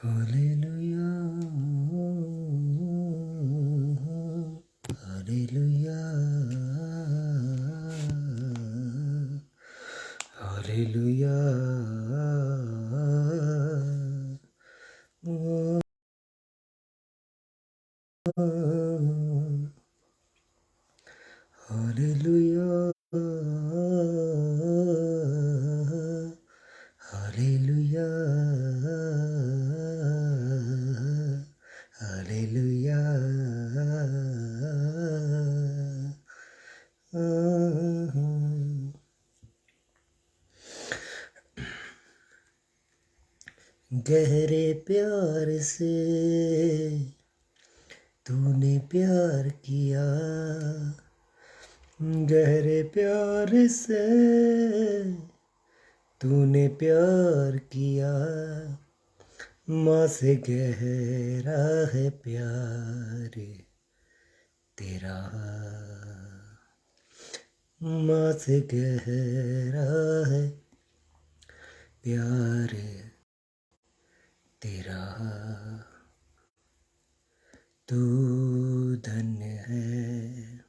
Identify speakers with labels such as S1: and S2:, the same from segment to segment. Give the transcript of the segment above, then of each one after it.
S1: Hallelujah hallelujah hallelujah hallelujah hallelujah hallelujah गहरे प्यार से तूने प्यार किया, गहरे प्यार से तूने प्यार किया, माँ से गहरा है प्यार तेरा, माँ से गहरा है प्यार तेरा। तू धन्य है,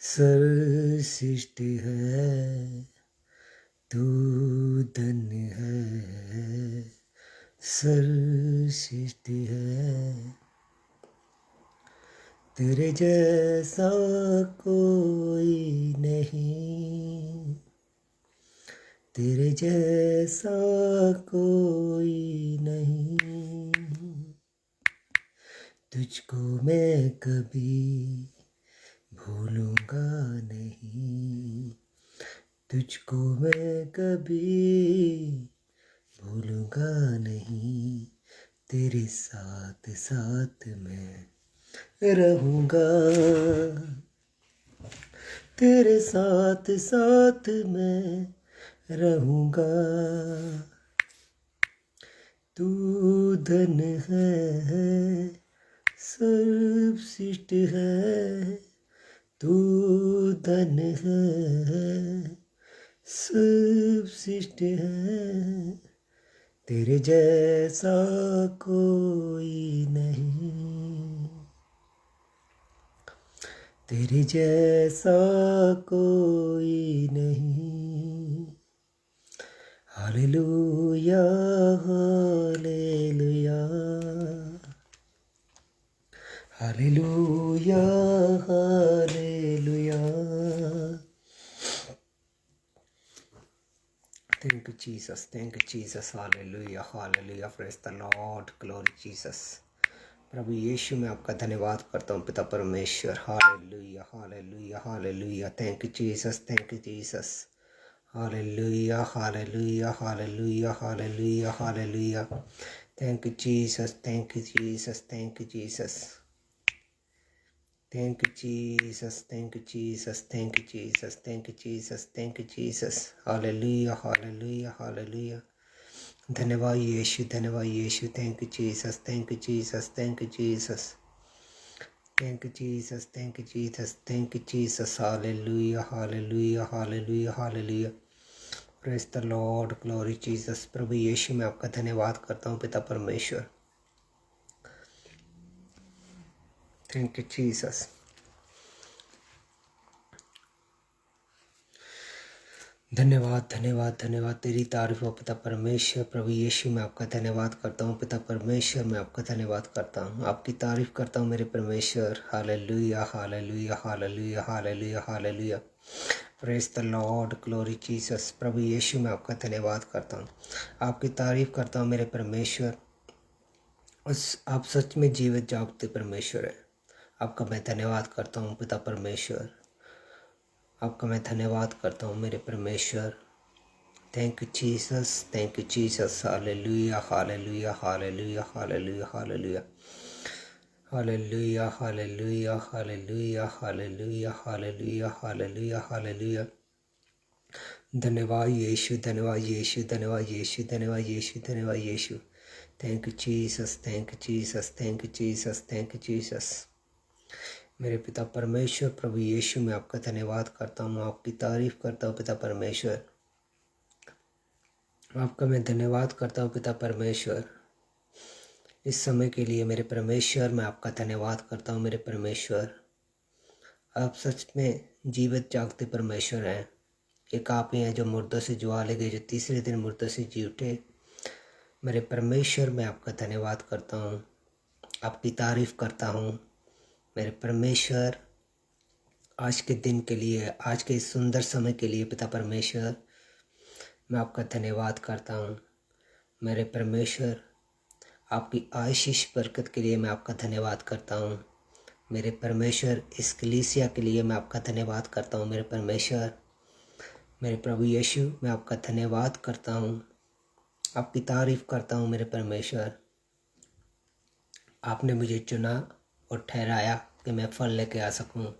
S1: सर्वश्रेष्ठ है, तू धन्य है, सर्वश्रेष्ठ है। तेरे जैसा कोई नहीं, तेरे जैसा कोई नहीं, तुझको मैं कभी भूलूंगा नहीं, तुझको मैं कभी भूलूंगा नहीं, तेरे साथ साथ मैं रहूंगा, तेरे साथ साथ मैं रहूंगा। तू धन है, सर्वश्रेष्ठ है, तू धन है, सर्वश्रेष्ठ है, तेरे जैसा कोई नहीं, तेरे जैसा कोई नहीं। Hallelujah hallelujah hallelujah hallelujah. Thank you, Jesus. Thank you, Jesus. Hallelujah. Hallelujah. Praise the Lord. Glory Jesus. प्रभु यीशु मैं आपका धन्यवाद करता हूँ पिता परमेश्वर। Hallelujah hallelujah hallelujah. Thank you Jesus, thank you Jesus. Hallelujah hallelujah hallelujah hallelujah hallelujah. Thank you Jesus, thank you Jesus, thank you Jesus, thank you Jesus, thank you Jesus, thank you Jesus, thank you Jesus, thank you Jesus. Hallelujah hallelujah hallelujah. धन्यवाद यीशु, धन्यवाद यीशु। Thank you Jesus, thank you Jesus, thank you Jesus, thank you Jesus, thank you Jesus, thank you Jesus. Hallelujah hallelujah hallelujah hallelujah. Praise the lord, glory Jesus. प्रभु यीशु मैं आपका धन्यवाद करता हूँ पिता परमेश्वर। Thank you Jesus. धन्यवाद धन्यवाद धन्यवाद, तेरी तारीफ हो पिता परमेश्वर। प्रभु यीशु मैं आपका धन्यवाद करता हूँ पिता परमेश्वर, मैं आपका धन्यवाद करता हूँ, आपकी तारीफ करता हूँ मेरे परमेश्वर। Hallelujah hallelujah hallelujah hallelujah hallelujah. Praise the lord, glory Jesus. प्रभु यीशु मैं आपका धन्यवाद करता हूँ, आपकी तारीफ करता हूँ मेरे परमेश्वर। आप सच में जीवित जागते परमेश्वर है, आपका मैं धन्यवाद करता हूँ पिता परमेश्वर, आपका मैं धन्यवाद करता हूँ मेरे परमेश्वर। Thank you Jesus, thank you Jesus. Hallelujah hallelujah hallelujah hallelujah hallelujah hallelujah hallelujah hallelujah hallelujah hallelujah hallelujah hallelujah. धन्यवाद यीशु, धन्यवाद यीशु, धन्यवाद यीशु, धन्यवाद यीशु, धन्यवाद यीशु। Thank you Jesus, thank you Jesus, thank you Jesus, thank you Jesus. मेरे पिता परमेश्वर, प्रभु यीशु मैं आपका धन्यवाद करता हूँ, आपकी तारीफ करता हूँ पिता परमेश्वर, आपका मैं धन्यवाद करता हूँ पिता परमेश्वर। इस समय के लिए मेरे परमेश्वर मैं आपका धन्यवाद करता हूँ। मेरे परमेश्वर, आप सच में जीवित जागते परमेश्वर हैं। एक आप ही हैं जो मुर्दों से ज्वाले गए, जो तीसरे दिन मुर्दों से जी उठे। मेरे परमेश्वर मैं आपका धन्यवाद करता हूँ, आपकी तारीफ करता हूँ। मेरे परमेश्वर, आज के दिन के लिए, आज के इस सुंदर समय के लिए पिता परमेश्वर मैं आपका धन्यवाद करता हूँ। मेरे परमेश्वर, आपकी आशीष बरकत के लिए मैं आपका धन्यवाद करता हूँ। मेरे परमेश्वर, इस कलीसिया के लिए मैं आपका धन्यवाद करता हूँ। मेरे परमेश्वर, मेरे प्रभु यीशु मैं आपका धन्यवाद करता हूँ, आपकी तारीफ करता हूँ। मेरे परमेश्वर, आपने मुझे चुना और ठहराया कि मैं फल लेके आ सकूँ।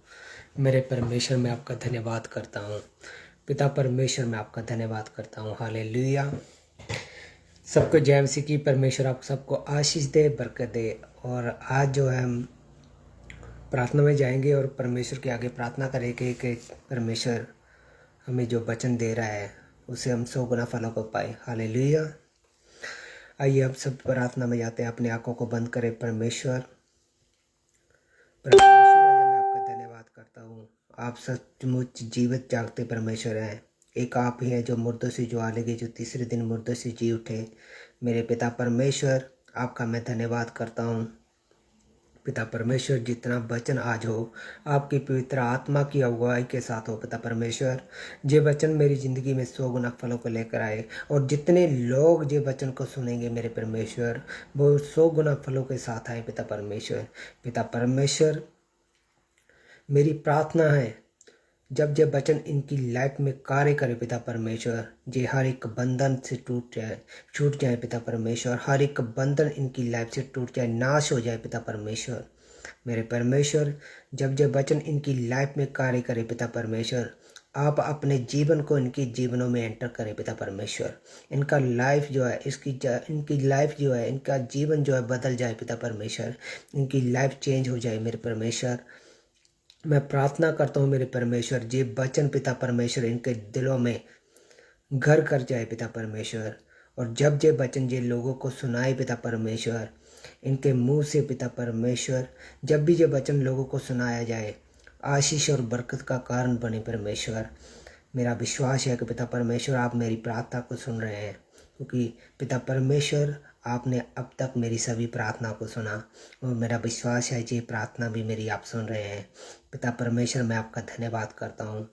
S1: मेरे परमेश्वर मैं आपका धन्यवाद करता हूँ। पिता परमेश्वर मैं आपका धन्यवाद करता हूँ। हालेलुया। सबको जय मसीह की। परमेश्वर आप सबको आशीष दे, बरकत दे। और आज जो है हम प्रार्थना में जाएंगे और परमेश्वर के आगे प्रार्थना करेंगे कि परमेश्वर हमें जो वचन दे रहा है उसे हम 100 गुना फलों को पाए। हालेलुया। आइए अब सब प्रार्थना में जाते हैं। अपनी आंखों को बंद करें। परमेश्वर, मैं आपका धन्यवाद करता हूँ। आप सचमुच जीवित जागते परमेश्वर हैं। एक आप ही हैं जो मुर्दों से ज्वाले गए, जो तीसरे दिन मुर्दों से जी उठे। मेरे पिता परमेश्वर, आपका मैं धन्यवाद करता हूँ। पिता परमेश्वर, जितना वचन आज हो आपकी पवित्र आत्मा की अगुवाई के साथ हो। पिता परमेश्वर, ये वचन मेरी ज़िंदगी में 100 गुना फलों को लेकर आए। और जितने लोग ये वचन को सुनेंगे मेरे परमेश्वर, वो 100 गुना फलों के साथ आए। पिता परमेश्वर, पिता परमेश्वर, मेरी प्रार्थना है जब ये वचन इनकी लाइफ में कार्य करे पिता परमेश्वर, ये हर एक बंधन से छूट जाए पिता परमेश्वर। हर एक बंधन इनकी लाइफ से टूट जाए, नाश हो जाए पिता परमेश्वर। मेरे परमेश्वर, जब ये वचन इनकी लाइफ में कार्य करे पिता परमेश्वर, आप अपने जीवन को इनके जीवनों में एंटर करें पिता परमेश्वर। इनका लाइफ जो है, इनकी लाइफ जो है, इनका जीवन जो है बदल जाए पिता परमेश्वर। इनकी लाइफ चेंज हो जाए मेरे परमेश्वर। मैं प्रार्थना करता हूँ मेरे परमेश्वर, जे वचन पिता परमेश्वर इनके दिलों में घर कर जाए पिता परमेश्वर। और जब जे वचन जे लोगों को सुनाए पिता परमेश्वर, इनके मुंह से पिता परमेश्वर, जब भी ये वचन लोगों को सुनाया जाए, आशीष और बरकत का कारण बने परमेश्वर। मेरा विश्वास है कि पिता परमेश्वर आप मेरी प्रार्थना को सुन रहे हैं, क्योंकि पिता परमेश्वर आपने अब तक मेरी सभी प्रार्थना को सुना। और मेरा विश्वास है ये प्रार्थना भी मेरी आप सुन रहे हैं। पिता परमेश्वर, मैं आपका धन्यवाद करता हूँ।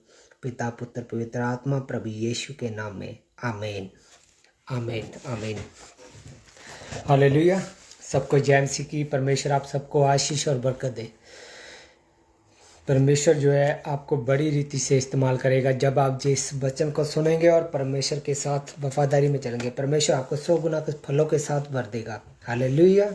S1: पिता, पुत्र, पवित्र आत्मा, प्रभु यीशु के नाम में आमीन, आमीन, आमीन। हालेलुया। सबको जय मसीह की। परमेश्वर आप सबको आशीष और बरकत दे। परमेश्वर जो है आपको बड़ी रीति से इस्तेमाल करेगा जब आप जिस वचन को सुनेंगे और परमेश्वर के साथ वफादारी में चलेंगे। परमेश्वर आपको 100 गुना के फलों के साथ भर देगा। हालेलुया।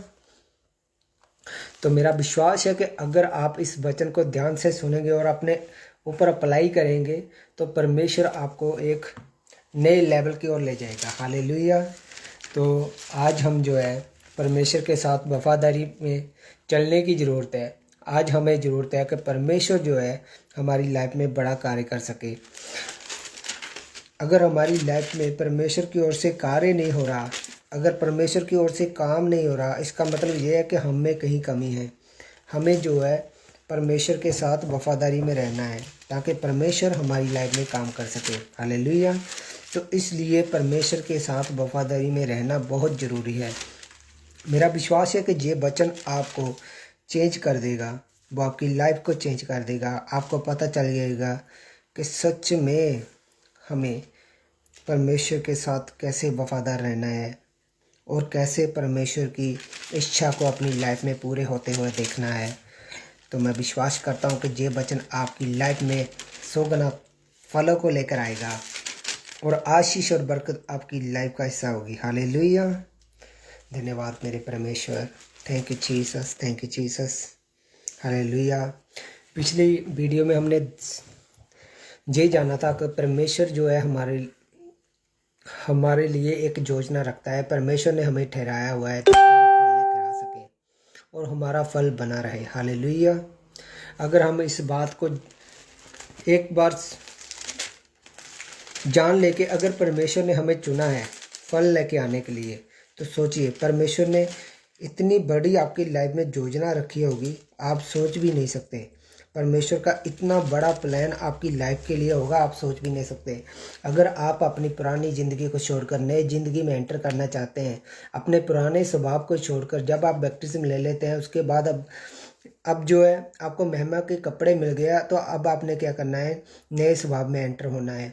S1: तो मेरा विश्वास है कि अगर आप इस वचन को ध्यान से सुनेंगे और अपने ऊपर अप्लाई करेंगे तो परमेश्वर आपको एक नए लेवल की ओर ले जाएगा। हालेलुया। तो आज हम जो है परमेश्वर के साथ वफादारी में चलने की ज़रूरत है। आज हमें ज़रूरत है कि परमेश्वर जो है हमारी लाइफ में बड़ा कार्य कर सके। अगर हमारी लाइफ में परमेश्वर की ओर से कार्य नहीं हो रहा, अगर परमेश्वर की ओर से काम नहीं हो रहा, इसका मतलब ये है कि हम में कहीं कमी है। हमें जो है परमेश्वर के साथ वफादारी में रहना है ताकि परमेश्वर हमारी लाइफ में काम कर सके। हालेलुया। तो इसलिए परमेश्वर के साथ वफादारी में रहना बहुत ज़रूरी है। मेरा विश्वास है कि ये वचन आपको चेंज कर देगा, वो आपकी लाइफ को चेंज कर देगा। आपको पता चल जाएगा कि सच में हमें परमेश्वर के साथ कैसे वफादार रहना है और कैसे परमेश्वर की इच्छा को अपनी लाइफ में पूरे होते हुए देखना है। तो मैं विश्वास करता हूँ कि ये वचन आपकी लाइफ में 100 गुना फलों को लेकर आएगा और आशीष और बरकत आपकी लाइफ का हिस्सा होगी। हालेलुया। धन्यवाद मेरे परमेश्वर। Thank you Jesus, thank you Jesus. Hallelujah. पिछली वीडियो में हमने ये जाना था कि परमेश्वर जो है हमारे लिए एक योजना रखता है। परमेश्वर ने हमें ठहराया हुआ है ताकि हम फल लेकर आ सकें और हमारा फल बना रहे। हालेलुया। अगर हम इस बात को एक बार जान लेके, अगर परमेश्वर ने हमें चुना है फल लेके आने के लिए, तो सोचिए परमेश्वर ने इतनी बड़ी आपकी लाइफ में योजना रखी होगी, आप सोच भी नहीं सकते। परमेश्वर का इतना बड़ा प्लान आपकी लाइफ के लिए होगा, आप सोच भी नहीं सकते। अगर आप अपनी पुरानी ज़िंदगी को छोड़कर नई ज़िंदगी में एंटर करना चाहते हैं, अपने पुराने स्वभाव को छोड़कर, जब आप बैप्टिज्म ले लेते हैं उसके बाद अब जो है आपको महिमा के कपड़े मिल गया, तो अब आपने क्या करना है, नए स्वभाव में एंटर होना है।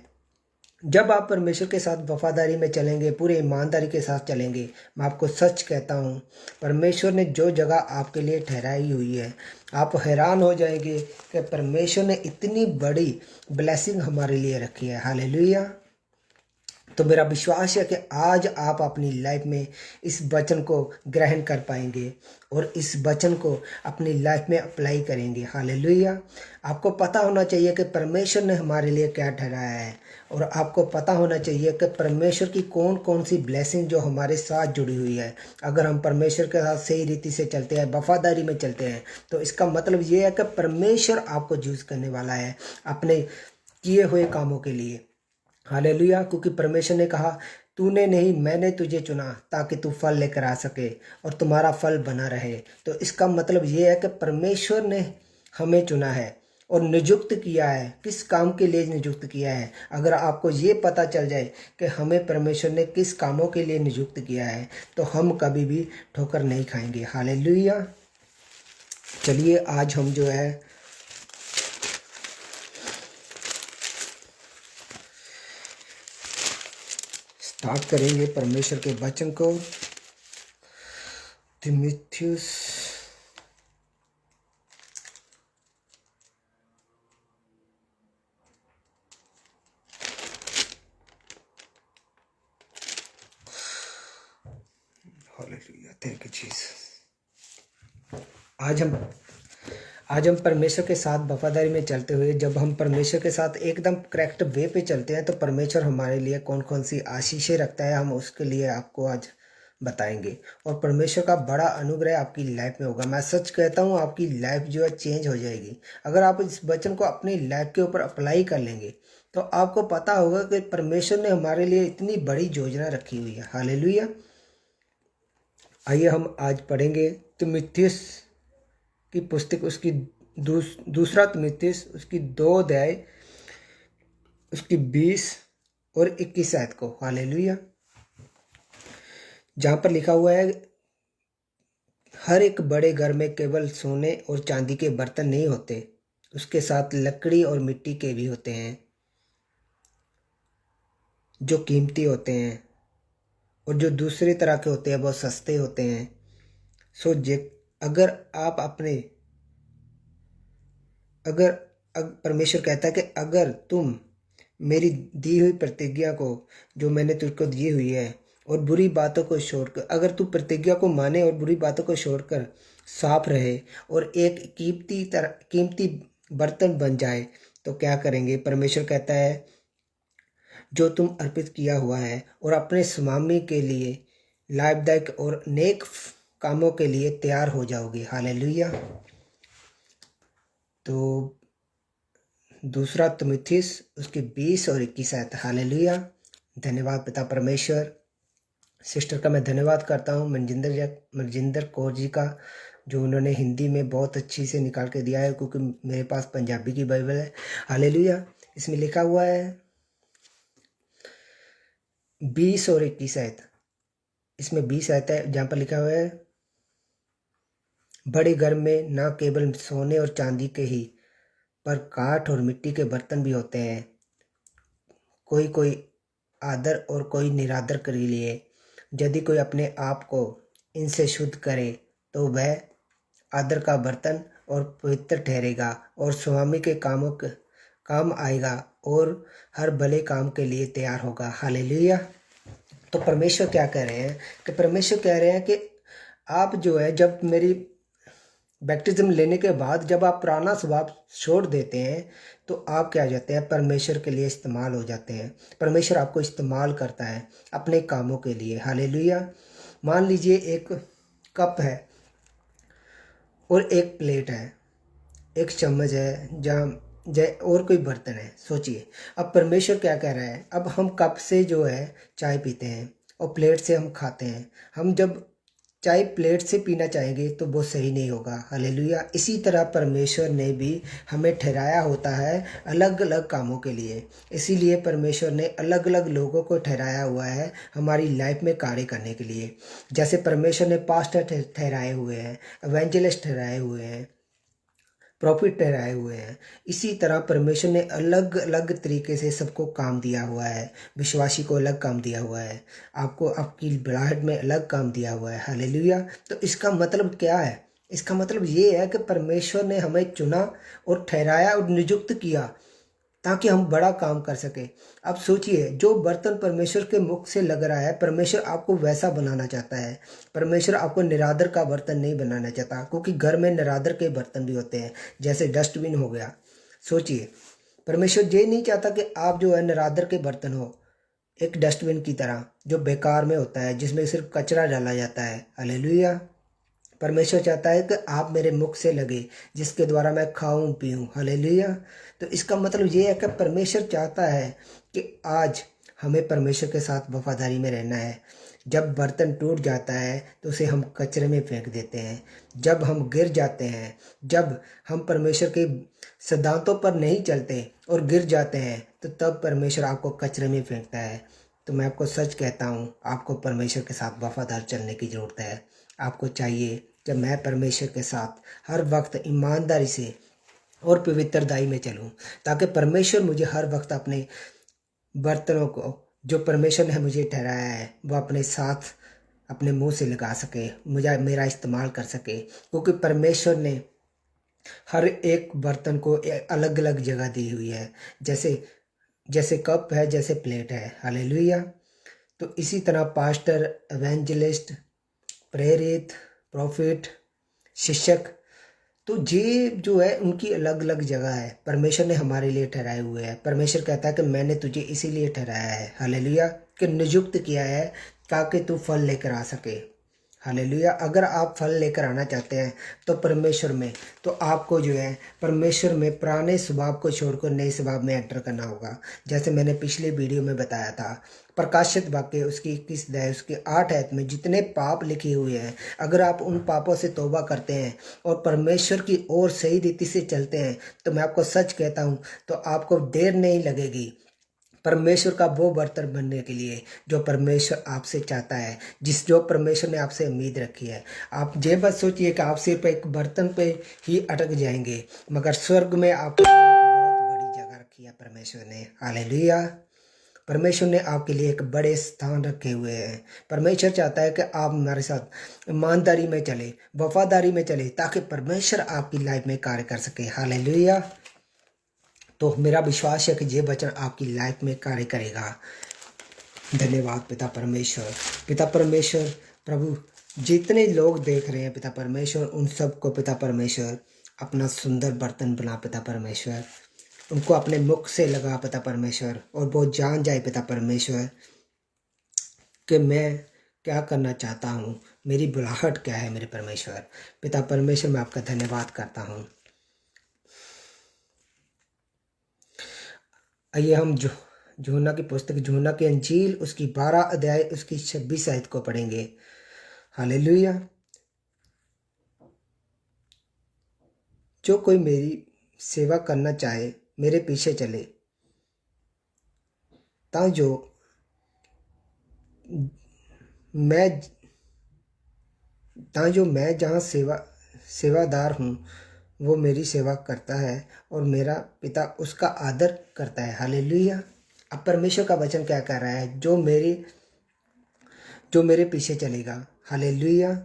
S1: जब आप परमेश्वर के साथ वफादारी में चलेंगे, पूरे ईमानदारी के साथ चलेंगे, मैं आपको सच कहता हूँ, परमेश्वर ने जो जगह आपके लिए ठहराई हुई है, आप हैरान हो जाएंगे कि परमेश्वर ने इतनी बड़ी ब्लेसिंग हमारे लिए रखी है। हालेलुया। तो मेरा विश्वास है कि आज आप अपनी लाइफ में इस वचन को ग्रहण कर पाएंगे और इस वचन को अपनी लाइफ में अप्लाई करेंगे। हालेलुया। आपको पता होना चाहिए कि परमेश्वर ने हमारे लिए क्या ठहराया है, और आपको पता होना चाहिए कि परमेश्वर की कौन कौन सी ब्लेसिंग जो हमारे साथ जुड़ी हुई है। अगर हम परमेश्वर के साथ सही रीति से चलते हैं, वफादारी में चलते हैं, तो इसका मतलब ये है कि परमेश्वर आपको यूज़ करने वाला है अपने किए हुए कामों के लिए। हालेलुया। क्योंकि परमेश्वर ने कहा, तूने नहीं मैंने तुझे चुना ताकि तू फल लेकर आ सके और तुम्हारा फल बना रहे। तो इसका मतलब ये है कि परमेश्वर ने हमें चुना है और नियुक्त किया है। किस काम के लिए नियुक्त किया है? अगर आपको ये पता चल जाए कि हमें परमेश्वर ने किस कामों के लिए नियुक्त किया है, तो हम कभी भी ठोकर नहीं खाएंगे। हालेलुया। चलिए आज हम जो है स्टार्ट करेंगे परमेश्वर के वचन को। तीमुथियुस हालेलुया, थैंक यू जीसस। आज हम परमेश्वर के साथ वफादारी में चलते हुए, जब हम परमेश्वर के साथ एकदम करेक्ट वे पे चलते हैं, तो परमेश्वर हमारे लिए कौन कौन सी आशीषें रखता है, हम उसके लिए आपको आज बताएंगे। और परमेश्वर का बड़ा अनुग्रह आपकी लाइफ में होगा। मैं सच कहता हूँ, आपकी लाइफ जो है चेंज हो जाएगी। अगर आप इस वचन को अपनी लाइफ के ऊपर अप्लाई कर लेंगे, तो आपको पता होगा कि परमेश्वर ने हमारे लिए इतनी बड़ी योजना रखी हुई है। हालेलुया। आइए हम आज पढ़ेंगे तीमुथियुस की पुस्तक, उसकी दूसरा तीमुथियुस, उसकी 2 अध्याय, उसकी 20 और 21 आयत को। हालेलुया। जहाँ पर लिखा हुआ है, हर एक बड़े घर में केवल सोने और चांदी के बर्तन नहीं होते, उसके साथ लकड़ी और मिट्टी के भी होते हैं, जो कीमती होते हैं, और जो दूसरे तरह के होते हैं वो सस्ते होते हैं। सो अगर आप अपने अगर परमेश्वर कहता है कि अगर तुम मेरी दी हुई प्रतिज्ञा को, जो मैंने तुझको दी हुई है, और बुरी बातों को छोड़कर, अगर तू प्रतिज्ञा को माने और बुरी बातों को छोड़कर साफ रहे और एक कीमती बर्तन बन जाए, तो क्या करेंगे? परमेश्वर कहता है, जो तुम अर्पित किया हुआ है और अपने स्वामी के लिए लाभदायक और नेक कामों के लिए तैयार हो जाओगे। हालेलुया। तो दूसरा तीमुथियुस उसके 20 और 21 आयत। हालेलुया। धन्यवाद पिता परमेश्वर। सिस्टर का मैं धन्यवाद करता हूँ, मनजिंदर कौर जी का, जो उन्होंने हिंदी में बहुत अच्छी से निकाल के दिया है, क्योंकि मेरे पास पंजाबी की बाइबल है। हालेलुया। इसमें लिखा हुआ है 20 और 21 आयत। इसमें 20 आयत है जहाँ पर लिखा हुआ है, बड़े घर में ना केवल सोने और चांदी के ही, पर काठ और मिट्टी के बर्तन भी होते हैं, कोई कोई आदर और कोई निरादर के लिए। यदि कोई अपने आप को इनसे शुद्ध करे, तो वह आदर का बर्तन और पवित्र ठहरेगा और स्वामी के काम आएगा और हर भले काम के लिए तैयार होगा। हालेलुया। तो परमेश्वर क्या कह रहे हैं कि परमेश्वर कह रहे हैं कि आप जो है, जब मेरी बैप्टिज्म लेने के बाद जब आप पुराना स्वभाव छोड़ देते हैं, तो आप क्या हो जाते हैं? परमेश्वर के लिए इस्तेमाल हो जाते हैं। परमेश्वर आपको इस्तेमाल करता है अपने कामों के लिए। हालेलुया। मान लीजिए एक कप है और एक प्लेट है, एक चम्मच है, जहाँ और कोई बर्तन है। सोचिए, अब परमेश्वर क्या कह रहा है? अब हम कप से जो है चाय पीते हैं और प्लेट से हम खाते हैं। हम जब चाहे प्लेट से पीना चाहेंगे तो वो सही नहीं होगा। हालेलुया। इसी तरह परमेश्वर ने भी हमें ठहराया होता है अलग अलग कामों के लिए। इसीलिए परमेश्वर ने अलग अलग लोगों को ठहराया हुआ है हमारी लाइफ में कार्य करने के लिए। जैसे परमेश्वर ने पास्टर ठहराए हुए हैं, एवेंजलिस्ट ठहराए हुए हैं, प्रॉफिट ठहराए हुए हैं। इसी तरह परमेश्वर ने अलग अलग तरीके से सबको काम दिया हुआ है। विश्वासी को अलग काम दिया हुआ है, आपको आपकी बढ़ाहट में अलग काम दिया हुआ है। हालेलुया। तो इसका मतलब क्या है? इसका मतलब ये है कि परमेश्वर ने हमें चुना और ठहराया और नियुक्त किया ताकि हम बड़ा काम कर सके। अब सोचिए, जो बर्तन परमेश्वर के मुख से लग रहा है, परमेश्वर आपको वैसा बनाना चाहता है। परमेश्वर आपको निरादर का बर्तन नहीं बनाना चाहता, क्योंकि घर में निरादर के बर्तन भी होते हैं, जैसे डस्टबिन हो गया। सोचिए, परमेश्वर ये नहीं चाहता कि आप जो है निरादर के बर्तन हो, एक डस्टबिन की तरह जो बेकार में होता है, जिसमें सिर्फ कचरा डाला जाता है। हालेलुया। परमेश्वर चाहता है कि आप मेरे मुख से लगे, जिसके द्वारा मैं खाऊं पीऊं। हालेलुया। तो इसका मतलब ये है कि परमेश्वर चाहता है कि आज हमें परमेश्वर के साथ वफादारी में रहना है। जब बर्तन टूट जाता है तो उसे हम कचरे में फेंक देते हैं। जब हम गिर जाते हैं, जब हम परमेश्वर के सिद्धांतों पर नहीं चलते और गिर जाते हैं, तो तब परमेश्वर आपको कचरे में फेंकता है। तो मैं आपको सच कहता हूँ, आपको परमेश्वर के साथ वफादार चलने की ज़रूरत है। आपको चाहिए कि मैं परमेश्वर के साथ हर वक्त ईमानदारी से और पवित्रताई में चलूं, ताकि परमेश्वर मुझे हर वक्त अपने बर्तनों को, जो परमेश्वर ने मुझे ठहराया है, वो अपने साथ अपने मुंह से लगा सके, मुझे मेरा इस्तेमाल कर सके। क्योंकि परमेश्वर ने हर एक बर्तन को अलग अलग जगह दी हुई है, जैसे जैसे कप है, जैसे प्लेट है। हालेलुया। तो इसी तरह पास्टर, एवेंजलिस्ट, प्रेरित, प्रॉफिट, शिक्षक, तो ये जो है उनकी अलग अलग जगह है, परमेश्वर ने हमारे लिए ठहराए हुए हैं। परमेश्वर कहता है कि मैंने तुझे इसीलिए ठहराया है। हालेलुया। कि नियुक्त किया है ताकि तू फल लेकर आ सके। हालेलुया। अगर आप फल लेकर आना चाहते हैं तो परमेश्वर में, तो आपको जो है परमेश्वर में पुराने स्वभाव को छोड़कर नए स्वभाव में एंटर करना होगा। जैसे मैंने पिछले वीडियो में बताया था, प्रकाशित वाक्य उसकी 21 अध्याय उसके 8 आयत में जितने पाप लिखे हुए हैं, अगर आप उन पापों से तौबा करते हैं और परमेश्वर की ओर सही रीति से चलते हैं, तो मैं आपको सच कहता हूँ, तो आपको देर नहीं लगेगी परमेश्वर का वो बर्तन बनने के लिए जो परमेश्वर आपसे चाहता है, जो परमेश्वर ने आपसे उम्मीद रखी है। आप ये बस सोचिए कि आप सिर्फ एक बर्तन पे ही अटक जाएंगे, मगर स्वर्ग में आपके लिए एक बहुत बड़ी जगह रखी है परमेश्वर ने। हालेलुया। परमेश्वर ने आपके लिए एक बड़े स्थान रखे हुए हैं। परमेश्वर चाहता है कि आप हमारे साथ ईमानदारी में चले, वफादारी में चले, ताकि परमेश्वर आपकी लाइफ में कार्य कर सके। हालेलुया। तो मेरा विश्वास है कि ये वचन आपकी लाइफ में कार्य करेगा। धन्यवाद पिता परमेश्वर। पिता परमेश्वर, प्रभु, जितने लोग देख रहे हैं पिता परमेश्वर, उन सबको पिता परमेश्वर अपना सुंदर बर्तन बना पिता परमेश्वर, उनको अपने मुख से लगा पिता परमेश्वर, और वो जान जाए पिता परमेश्वर कि मैं क्या करना चाहता हूँ, मेरी बुलाहट क्या है मेरे परमेश्वर। पिता परमेश्वर, मैं आपका धन्यवाद करता हूँ। आइए हम यूहन्ना की पुस्तक, यूहन्ना की अंजील, उसकी 12 अध्याय उसकी 26 आयत को पढ़ेंगे। हालेलुया। जो कोई मेरी सेवा करना चाहे, मेरे पीछे चले, ता जो मैं जहाँ सेवादार हूँ, वो मेरी सेवा करता है और मेरा पिता उसका आदर करता है। हालेलुया। अब परमेश्वर का वचन क्या कह रहा है? जो मेरे पीछे चलेगा, हालेलुया,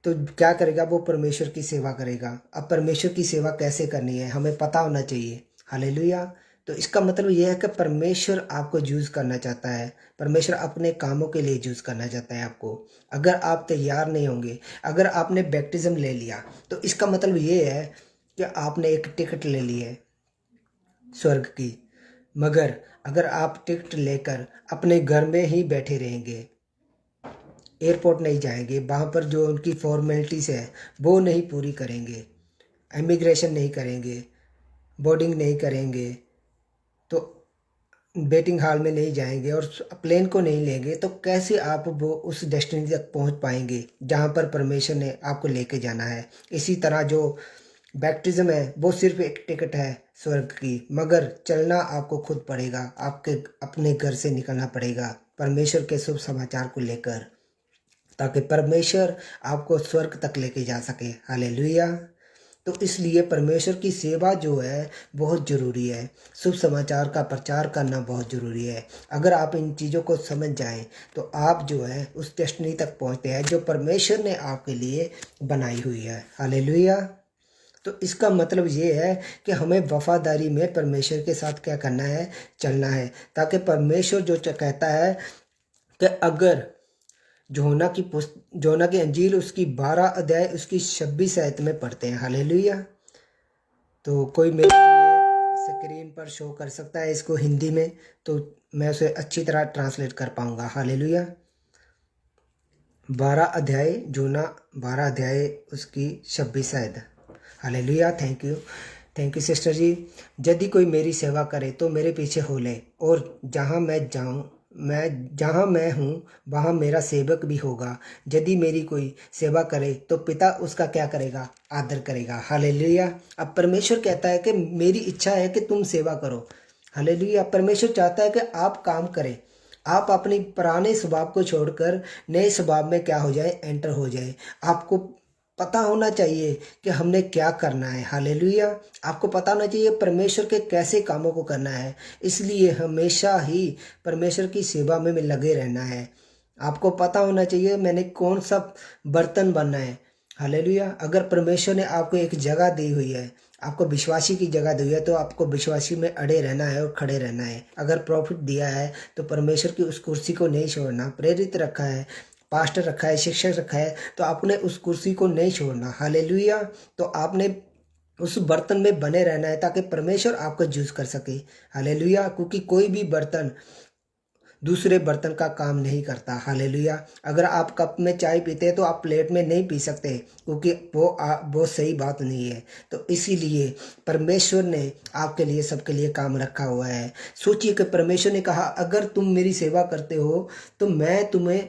S1: तो क्या करेगा? वो परमेश्वर की सेवा करेगा। अब परमेश्वर की सेवा कैसे करनी है हमें पता होना चाहिए। हालेलुया। तो इसका मतलब यह है कि परमेश्वर आपको यूज़ करना चाहता है, परमेश्वर अपने कामों के लिए यूज़ करना चाहता है आपको। अगर आप तैयार नहीं होंगे, अगर आपने बैप्टिज्म ले लिया, तो इसका मतलब ये है कि आपने एक टिकट ले ली है स्वर्ग की। मगर अगर आप टिकट लेकर अपने घर में ही बैठे रहेंगे, एयरपोर्ट नहीं जाएंगे, वहाँ पर जो उनकी फॉर्मेलिटीज़ है वो नहीं पूरी करेंगे, इमिग्रेशन नहीं करेंगे, बोर्डिंग नहीं करेंगे, तो वेटिंग हॉल में नहीं जाएंगे और प्लेन को नहीं लेंगे तो कैसे आप वो उस डेस्टिनी तक पहुंच पाएंगे जहां पर परमेश्वर ने आपको लेके जाना है। इसी तरह जो बैप्टिज्म है वो सिर्फ एक टिकट है स्वर्ग की, मगर चलना आपको खुद पड़ेगा, आपके अपने घर से निकलना पड़ेगा परमेश्वर के शुभ समाचार को लेकर, ताकि परमेश्वर आपको स्वर्ग तक लेके जा सके। हालेलुया। तो इसलिए परमेश्वर की सेवा जो है बहुत ज़रूरी है, शुभ समाचार का प्रचार करना बहुत ज़रूरी है। अगर आप इन चीज़ों को समझ जाएं तो आप जो है उस डेस्टिनी तक पहुंचते हैं जो परमेश्वर ने आपके लिए बनाई हुई है। हालेलुया। तो इसका मतलब ये है कि हमें वफादारी में परमेश्वर के साथ क्या करना है, चलना है, ताकि परमेश्वर जो कहता है कि अगर जोना की अंजील उसकी 12 अध्याय उसकी 26 आयत में पढ़ते हैं। हालेलुया। तो कोई मेरे लिए स्क्रीन पर शो कर सकता है इसको हिंदी में, तो मैं उसे अच्छी तरह ट्रांसलेट कर पाऊंगा। हालेलुया। 12 अध्याय जोना 12 अध्याय उसकी 26 आयत। हालेलुया। थैंक यू सिस्टर जी। यदि कोई मेरी सेवा करे तो मेरे पीछे हो ले, और जहाँ मैं हूँ वहाँ मेरा सेवक भी होगा। यदि मेरी कोई सेवा करे तो पिता उसका क्या करेगा, आदर करेगा। हालेलुया। अब परमेश्वर कहता है कि मेरी इच्छा है कि तुम सेवा करो। हालेलुया। परमेश्वर चाहता है कि आप काम करें, आप अपनी पुराने स्वभाव को छोड़कर नए स्वभाव में क्या हो जाए, एंटर हो जाए। आपको पता होना चाहिए कि हमने क्या करना है। हालेलुया। आपको पता होना चाहिए परमेश्वर के कैसे कामों को करना है, इसलिए हमेशा ही परमेश्वर की सेवा में लगे रहना है। आपको पता होना चाहिए मैंने कौन सा बर्तन बनना है। हालेलुया। अगर परमेश्वर ने आपको एक जगह दी हुई है, आपको विश्वासी की जगह दी हुई है, तो आपको विश्वासी में अड़े रहना है और खड़े रहना है। अगर प्रॉफिट दिया है तो परमेश्वर की उस कुर्सी को नहीं छोड़ना। प्रेरित रखा है, पास्टर रखा है, शिक्षक रखा है, तो आपने उस कुर्सी को नहीं छोड़ना। हालेलुया। तो आपने उस बर्तन में बने रहना है ताकि परमेश्वर आपको यूज कर सके। हालेलुया। क्योंकि कोई भी बर्तन दूसरे बर्तन का काम नहीं करता। हालेलुया। अगर आप कप में चाय पीते हैं तो आप प्लेट में नहीं पी सकते, क्योंकि वो सही बात नहीं है। तो इसीलिए परमेश्वर ने आपके लिए सबके लिए काम रखा हुआ है। सोचिए कि परमेश्वर ने कहा अगर तुम मेरी सेवा करते हो तो मैं तुम्हें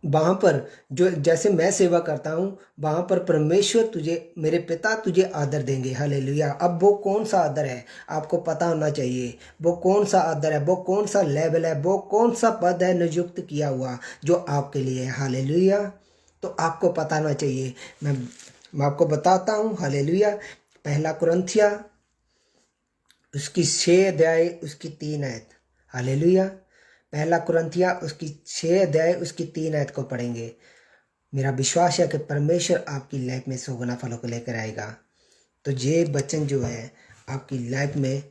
S1: वहाँ पर जो जैसे मैं सेवा करता हूँ वहाँ पर परमेश्वर तुझे, मेरे पिता तुझे आदर देंगे। हालेलुया। अब वो कौन सा आदर है आपको पता होना चाहिए। वो कौन सा आदर है, वो कौन सा लेवल है, वो कौन सा पद है नियुक्त किया हुआ जो आपके लिए है। हालेलुया। तो आपको पता होना चाहिए। मैं आपको बताता हूँ। हालेलुया। पहला कुरिन्थिया उसकी 6 अध्याय उसकी 3 आयत। हालेलुया। पहला कुरिन्थिया उसकी 6 अध्याय उसकी 3 आयत को पढ़ेंगे। मेरा विश्वास है कि परमेश्वर आपकी लाइफ में सौगुना फलों को लेकर आएगा। तो ये वचन जो है आपकी लाइफ में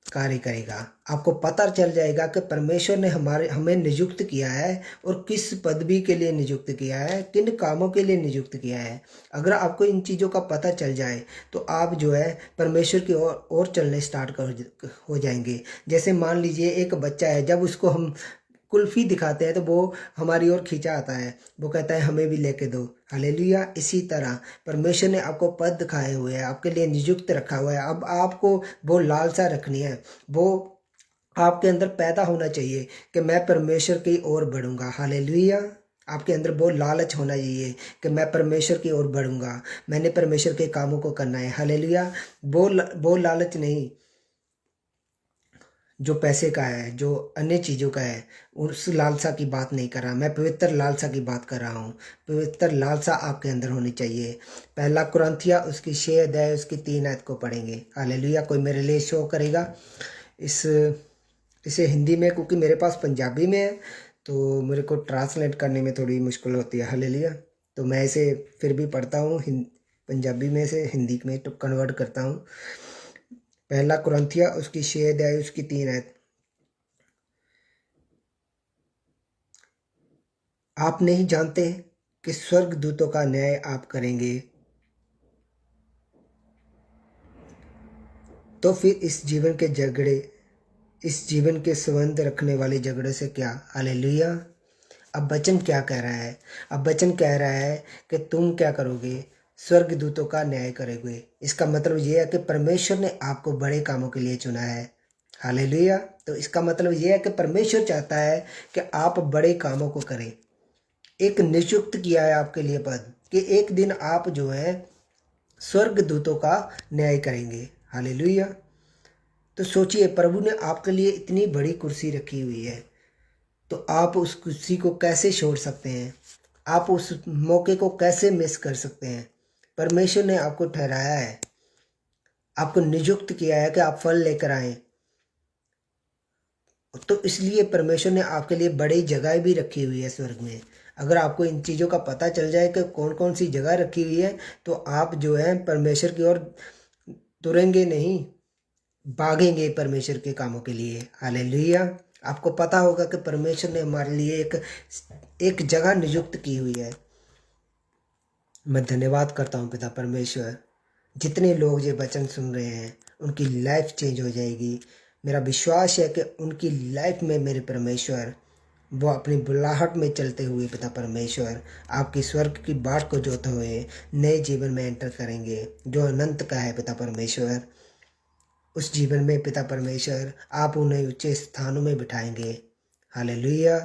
S1: कार्य करेगा। आपको पता चल जाएगा कि परमेश्वर ने हमें नियुक्त किया है और किस पदवी के लिए नियुक्त किया है, किन कामों के लिए नियुक्त किया है। अगर आपको इन चीज़ों का पता चल जाए तो आप जो है परमेश्वर की ओर चलने स्टार्ट हो जाएंगे। जैसे मान लीजिए एक बच्चा है, जब उसको हम कुल्फी दिखाते हैं तो वो हमारी ओर खींचा आता है, वो कहता है हमें भी लेके दो। हालेलुया। इसी तरह परमेश्वर ने आपको पद दिखाए हुए हैं, आपके लिए नियुक्त रखा हुआ है। अब आपको वो लालसा रखनी है, वो आपके अंदर पैदा होना चाहिए कि मैं परमेश्वर की ओर बढ़ूंगा। हालेलुया। आपके अंदर वो लालच होना चाहिए कि मैं परमेश्वर की ओर बढ़ूंगा, मैंने परमेश्वर के कामों को करना है। हालेलुया। वो लालच नहीं जो पैसे का है, जो अन्य चीज़ों का है, उस लालसा की बात नहीं कर रहा मैं, पवित्र लालसा की बात कर रहा हूँ। पवित्र लालसा आपके अंदर होनी चाहिए। पहला कुरिन्थिया उसकी 6 अध्याय उसकी 3 आयत को पढ़ेंगे। हालेलुया। कोई मेरे लिए शो करेगा इस इसे हिंदी में, क्योंकि मेरे पास पंजाबी में है तो मेरे को ट्रांसलेट करने में थोड़ी मुश्किल होती है। हालेलुया। तो मैं इसे फिर भी पढ़ता हूँ, पंजाबी में से हिंदी में तो कन्वर्ट करता हूँ। पहला कुरिन्थिया उसकी 6 अध्याय उसकी 3 आयत। आप नहीं जानते कि स्वर्गदूतों का न्याय आप करेंगे, तो फिर इस जीवन के संबंध रखने वाले झगड़े से क्या। हालेलुया। अब वचन क्या कह रहा है, अब वचन कह रहा है कि तुम क्या करोगे, स्वर्गदूतों का न्याय करोगे। इसका मतलब यह है कि परमेश्वर ने आपको बड़े कामों के लिए चुना है। हालेलुया। तो इसका मतलब ये है कि परमेश्वर चाहता है कि आप बड़े कामों को करें। एक नियुक्त किया है आपके लिए पद कि एक दिन आप जो है स्वर्ग दूतों का न्याय करेंगे। हालेलुया। तो सोचिए, प्रभु ने आपके लिए इतनी बड़ी कुर्सी रखी हुई है, तो आप उस कुर्सी को कैसे छोड़ सकते हैं? आप उस मौके को कैसे मिस कर सकते हैं? परमेश्वर ने आपको ठहराया है, आपको नियुक्त किया है कि आप फल लेकर आए। तो इसलिए परमेश्वर ने आपके लिए बड़ी जगह भी रखी हुई है स्वर्ग में। अगर आपको इन चीज़ों का पता चल जाए कि कौन कौन सी जगह रखी हुई है, तो आप जो है परमेश्वर की ओर तुरेंगे नहीं, भागेंगे परमेश्वर के कामों के लिए। हालेलुया। आपको पता होगा कि परमेश्वर ने हमारे लिए एक जगह नियुक्त की हुई है। मैं धन्यवाद करता हूँ पिता परमेश्वर, जितने लोग ये वचन सुन रहे हैं उनकी लाइफ चेंज हो जाएगी। मेरा विश्वास है कि उनकी लाइफ में मेरे परमेश्वर वो अपनी बुलाहट में चलते हुए पिता परमेश्वर आपकी स्वर्ग की बाट को जोते हुए नए जीवन में एंटर करेंगे, जो अनंत का है पिता परमेश्वर। उस जीवन में पिता परमेश्वर आप उन्हें ऊंचे स्थानों में बिठाएंगे। हालेलुया।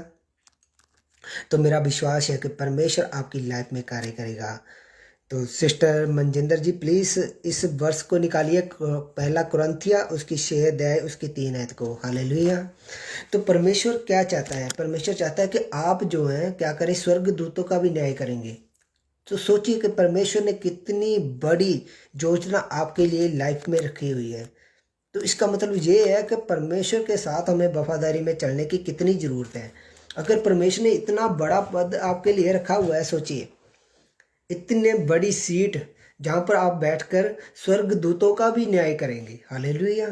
S1: तो मेरा विश्वास है कि परमेश्वर आपकी लाइफ में कार्य करेगा। तो सिस्टर मनजिंदर जी प्लीज़ इस वर्ष को निकालिए, पहला कुरिन्थिया उसकी 6 अध्याय उसकी 3 आयत को। हालेलुया। तो परमेश्वर क्या चाहता है? परमेश्वर चाहता है कि आप जो हैं क्या करें, स्वर्ग दूतों का भी न्याय करेंगे। तो सोचिए कि परमेश्वर ने कितनी बड़ी योजना आपके लिए लाइफ में रखी हुई है। तो इसका मतलब ये है कि परमेश्वर के साथ हमें वफादारी में चलने की कितनी ज़रूरत है। अगर परमेश्वर ने इतना बड़ा पद आपके लिए रखा हुआ है, सोचिए इतने बड़ी सीट जहाँ पर आप बैठकर स्वर्ग दूतों का भी न्याय करेंगे। हालेलुया।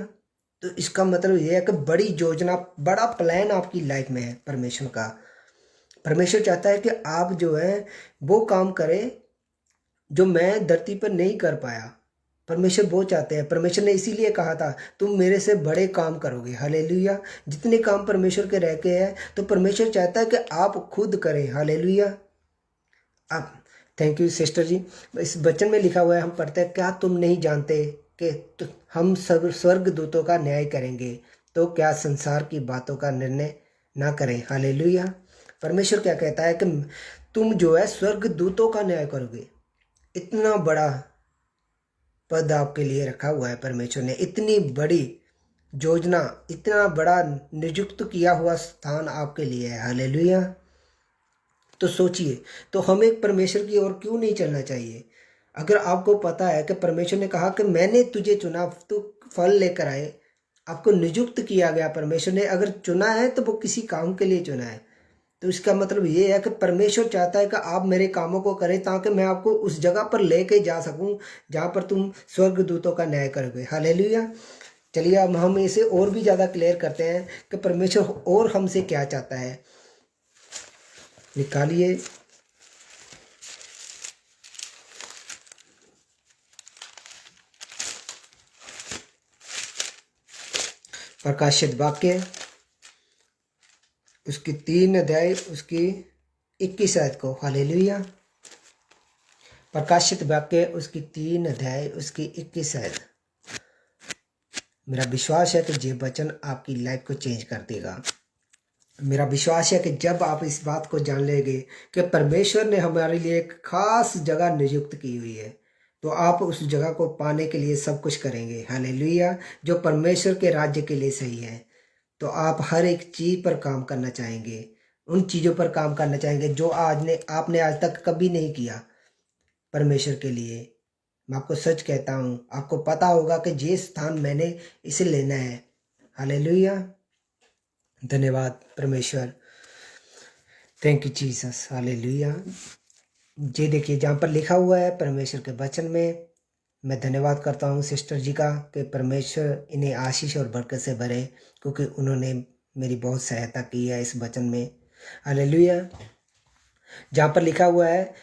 S1: तो इसका मतलब ये है कि बड़ी योजना, बड़ा प्लान आपकी लाइफ में है परमेश्वर का। परमेश्वर चाहता है कि आप जो है वो काम करें जो मैं धरती पर नहीं कर पाया। परमेश्वर वो चाहते हैं। परमेश्वर ने इसीलिए कहा था तुम मेरे से बड़े काम करोगे। हालेलुया। जितने काम परमेश्वर के रह के हैं, तो परमेश्वर चाहता है कि आप खुद करें। हालेलुया। अब थैंक यू सिस्टर जी। इस वचन में लिखा हुआ है, हम पढ़ते हैं, क्या तुम नहीं जानते कि हम सब स्वर्ग दूतों का न्याय करेंगे, तो क्या संसार की बातों का निर्णय ना करें। हालेलुया। परमेश्वर क्या कहता है कि तुम जो है स्वर्ग दूतों का न्याय करोगे। इतना बड़ा पद आपके लिए रखा हुआ है परमेश्वर ने, इतनी बड़ी योजना, इतना बड़ा नियुक्त किया हुआ स्थान आपके लिए है। हालेलुया। तो सोचिए, तो हमें परमेश्वर की ओर क्यों नहीं चलना चाहिए? अगर आपको पता है कि परमेश्वर ने कहा कि मैंने तुझे चुना, तो फल लेकर आए, आपको नियुक्त किया गया। परमेश्वर ने अगर चुना है तो वो किसी काम के लिए चुना है। तो इसका मतलब ये है कि परमेश्वर चाहता है कि आप मेरे कामों को करें, ताकि मैं आपको उस जगह पर लेके जा सकूं जहां पर तुम स्वर्ग दूतों का न्याय करोगे। हालेलुया। चलिए अब हम इसे और भी ज़्यादा क्लियर करते हैं कि परमेश्वर और हमसे क्या चाहता है। निकालिए प्रकाशित वाक्य उसकी 3 अध्याय उसकी 21 आयत को। हालेलुया। प्रकाशित वाक्य उसकी 3 अध्याय उसकी 21 आयत। मेरा विश्वास है कि ये वचन आपकी लाइफ को चेंज कर देगा। मेरा विश्वास है कि जब आप इस बात को जान लेंगे कि परमेश्वर ने हमारे लिए एक खास जगह नियुक्त की हुई है, तो आप उस जगह को पाने के लिए सब कुछ करेंगे। हालेलुया। जो परमेश्वर के राज्य के लिए सही है, तो आप हर एक चीज़ पर काम करना चाहेंगे, उन चीज़ों पर काम करना चाहेंगे जो आपने आज तक कभी नहीं किया परमेश्वर के लिए। मैं आपको सच कहता हूँ, आपको पता होगा कि ये स्थान मैंने इसे लेना है। हालेलुया। धन्यवाद परमेश्वर। Thank you Jesus. हालेलुया। ये देखिए जहाँ पर लिखा हुआ है परमेश्वर के वचन में, मैं धन्यवाद करता हूँ सिस्टर जी का कि परमेश्वर इन्हें आशीष और बरकत से भरे, क्योंकि उन्होंने मेरी बहुत सहायता की है इस वचन में। हालेलुया। जहाँ पर लिखा हुआ है,